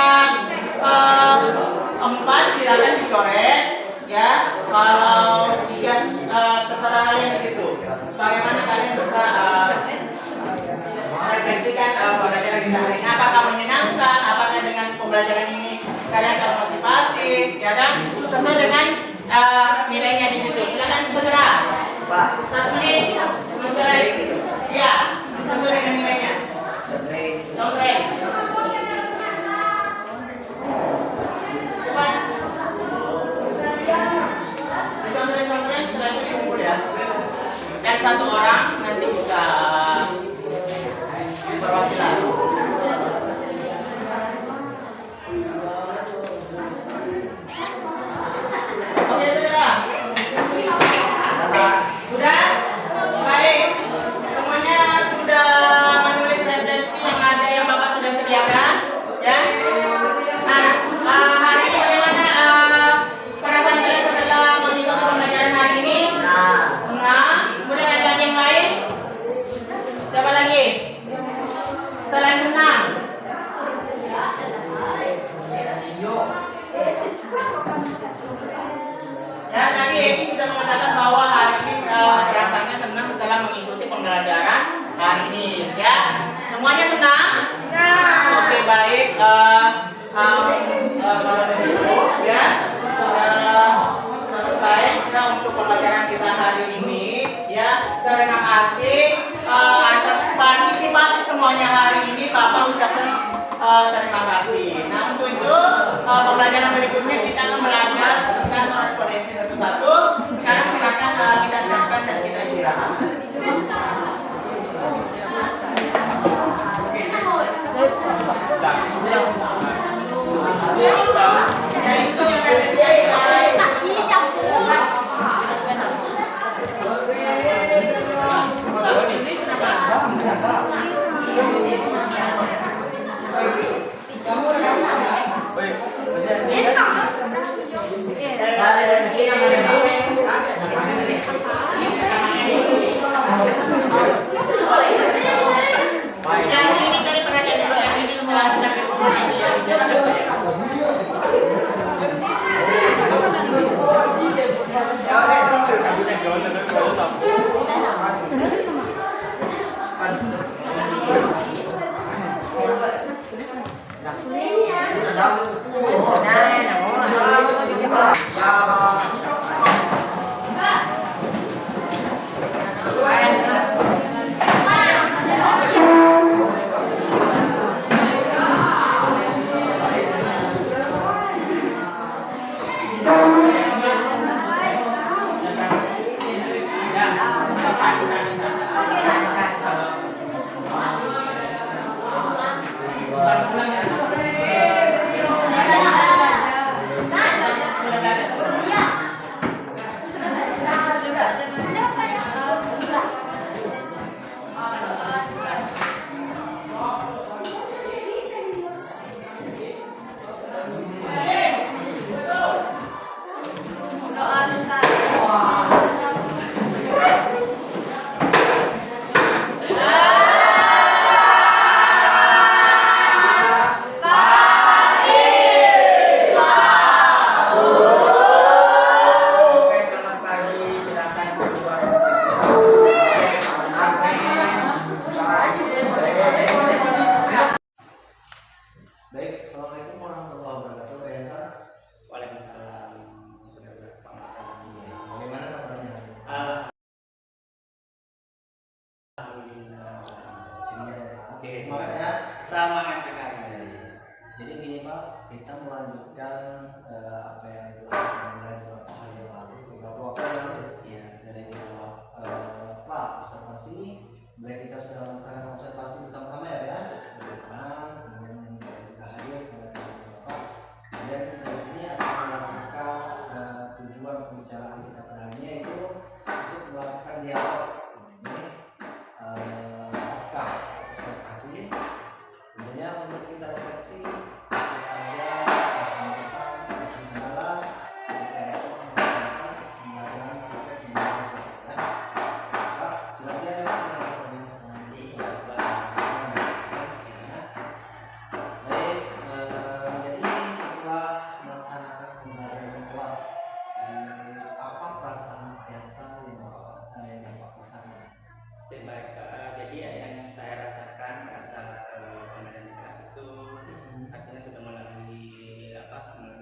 4, silakan dicoret, ya. Kalau 3 terserah kalian di situ. Bagaimana kalian bisa refleksikan pembelajaran kita hari ini? Apakah menyenangkan? Apakah dengan pembelajaran ini kalian termotivasi, ya kan? Sesuai dengan nilainya di situ. Silakan segera. 1 menit mencoret. Ya, sesuai dengan nilainya. Contreng. Cepat. Contreng, setelah itu dikumpul ya. Dan 1 orang nanti bisa perwakilan. Oke, saudara. Sudah? Baik. Semuanya sudah menulis refleksi yang ada yang Bapak sudah sediakan, ya. Nah, hari ini bagaimana perasaan kalian setelah mengikuti pembelajaran hari ini? Nah, kemudian ada lagi yang lain? Siapa lagi? Selain senang. Ya, tadi Edi sudah mengatakan bahwa hari ini rasanya senang setelah mengikuti pembelajaran hari ini, ya. Semuanya senang? Ya. Oke, baik. Kalau begitu, ya, sudah selesai ya untuk pembelajaran kita hari ini, ya. Terima kasih atas partisipasi semuanya hari ini. Bapak ucapkan terima kasih. Nah, untuk itu pembelajaran berikutnya kita akan belajar tentang korespondensi satu-satu. Sekarang silakan kita siapkan dan kita istirahat. Ya itu yang Pulang ya. Oke, selamat pagi. Silakan keluar. Baik, assalamualaikum warahmatullahi wabarakatuh. Pak Yansa. Waalaikumsalam. Pak Mas Kadi. Bagaimana kabarnya? Alhamdulillah. Oke, semangat ya. Semangat sekali. Jadi gini Pak, kita melanjutkan apa yang dilakukan mulai beberapa hari yang lalu, beberapa waktu yang lalu. Iya. Dari Pak observasi, mulai kita sudah melaksanakan observasi bersama-sama ya Pak. Bagaimana kemudian saya juga hadir pada Bapak. Kemudian dari sini akan melakukan tujuan pembicaraan kita pada hari ini yaitu untuk melakukan dialog. Ini pasca observasi. Kemudian untuk kita refleksi tentu saja kendala kita dapat melakukan pembelajaran praktek di dalam kelas ya. Pak, jelas ya Pak. Baik, jadi setelah melaksanakan pembelajaran di kelas, apa perasaan Pak Yansa yang Bapak rasakan? Oke, baik. Jadi yang saya rasakan pada saat pembelajaran di kelas itu artinya sudah melalui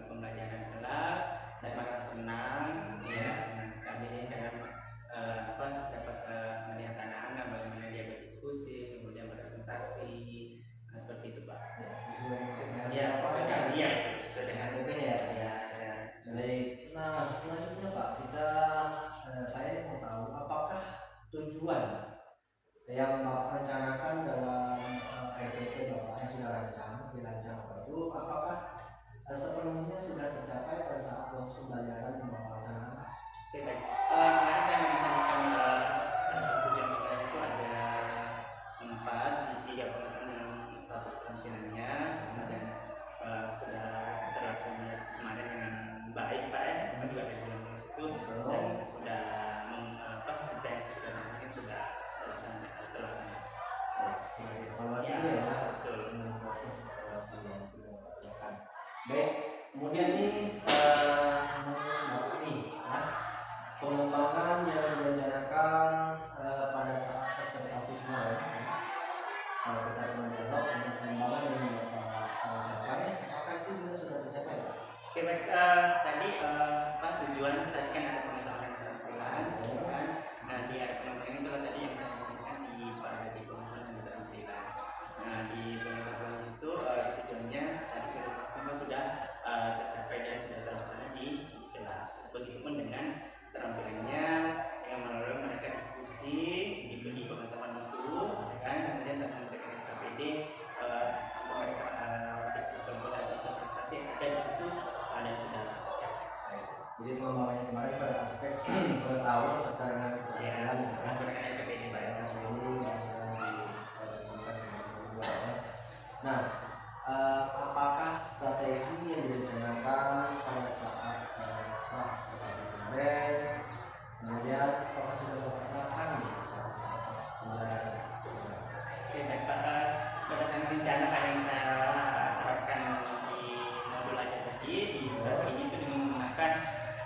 pembelajaran kelas, saya merasa senang, ya senang sekali dengan dapat melihat anak-anak bagaimana dia berdiskusi, kemudian berpresentasi, seperti itu Pak. Ya, sesuai dengan Ya, iya, sesuai dengan PP ya. ya saya. Baik, nah selanjutnya Pak, saya mau tahu apakah tujuan yang Bapak rencanakan dalam RPP Bapak yang sudah dirancang Bapak itu, apakah sepenuhnya sudah tercapai pada saat proses pembelajaran yang Bapak laksanakan? Oke, baik. Kemarin saya merencanakan tujuan pembelajaran itu ada 4 di 3 pengetahuan yang satu keterampilannya, kemudian sudah terlaksana kemarin dengan baik Pak ya, Bapak juga ada bilang di situ dan sudah apa yang saya sudah lakukan sudah terlaksana. Ya, sudah dievaluasi Ya, dulu ya betul. dengan proses evaluasi yang sudah Bapak lakukan. Baik, kemudian ini Bapak ini ya, pengembangan yang direncanakan pada saat observasi kemarin ya. Kalau kita menjawab untuk pengembangan yang Bapak capai, apakah itu juga sudah tercapai Pak? Oke, baik. Tadi Pak tujuan tadi kan ada pengetahuan keterampilan, kan? Nah di ada pengetahuan itu tadi yang saya sampaikan di pengetahuan keterampilan. Nah di pengetahuan itu tujuannya tadi sudah tercapai dan sudah terlaksana di kelas. Begitupun dengan keterampilannya yang melalui mereka diskusi di pengetahuan itu, kan? Kemudian sampai mereka KPD sampai mereka diskusi komputasi atau prestasi ada di situ dan sudah tercapai. Jadi pengembangannya kemarin pada aspek pengetahuan serta dengan keterampilan ya. Menggunakan KPD Pak. Ini yang sudah ditentukan dengan kedua ya. Nah, apakah strategi yang direncanakan pada saat observasi kemarin, kemudian apakah sudah berpengalaman nih pada saat pembelajaran? Oke, baik Pak. Berdasarkan rencana Pak yang saya harapkan di modul aja tadi di surat ini itu dengan menggunakan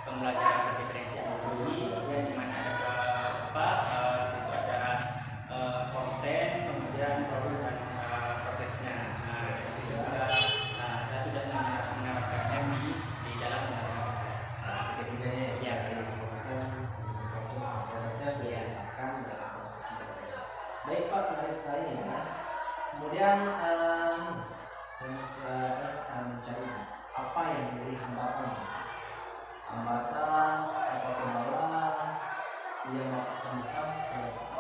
pembelajaran berdiferensiasi, di mana ada di situ ada konten, kemudian produk dan prosesnya. Nah, di situ sudah saya sudah menerapkannya di dalam pembelajaran saya. Ketiganya Ya. Proses produknya sudah Iya. dilakukan dalam proses pembelajaran. Baik Pak, menarik sekali ya. Kemudian saya mencari apa yang menjadi hambatan atau kendala yang Bapak temukan pada saat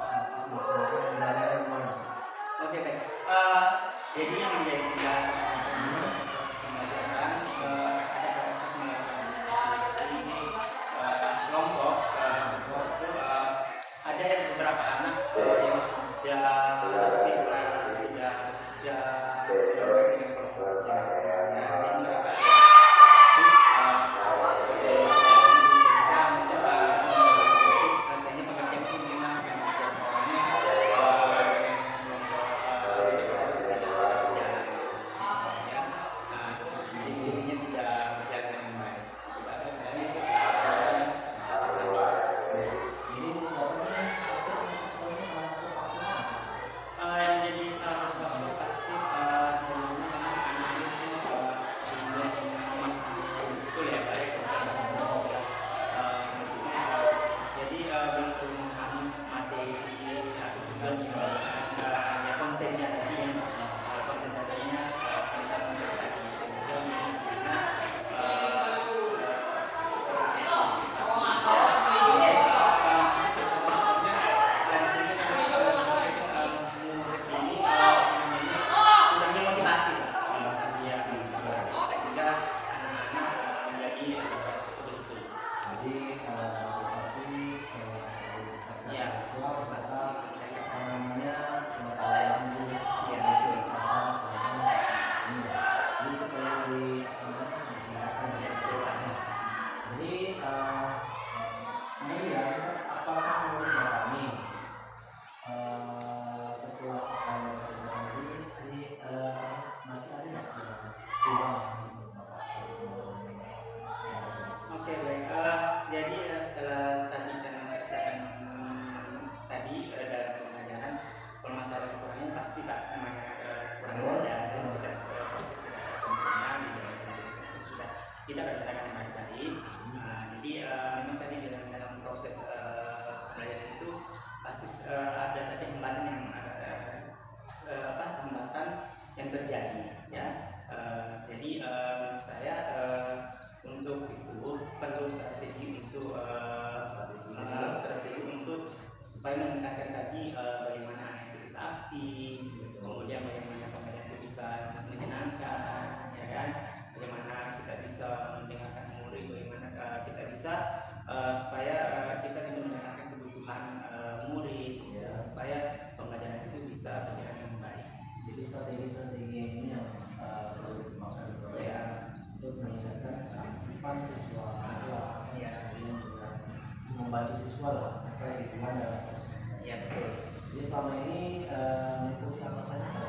membantu siswa lah, kayak gimana? Ya betul. Jadi selama ini mengikuti apa saja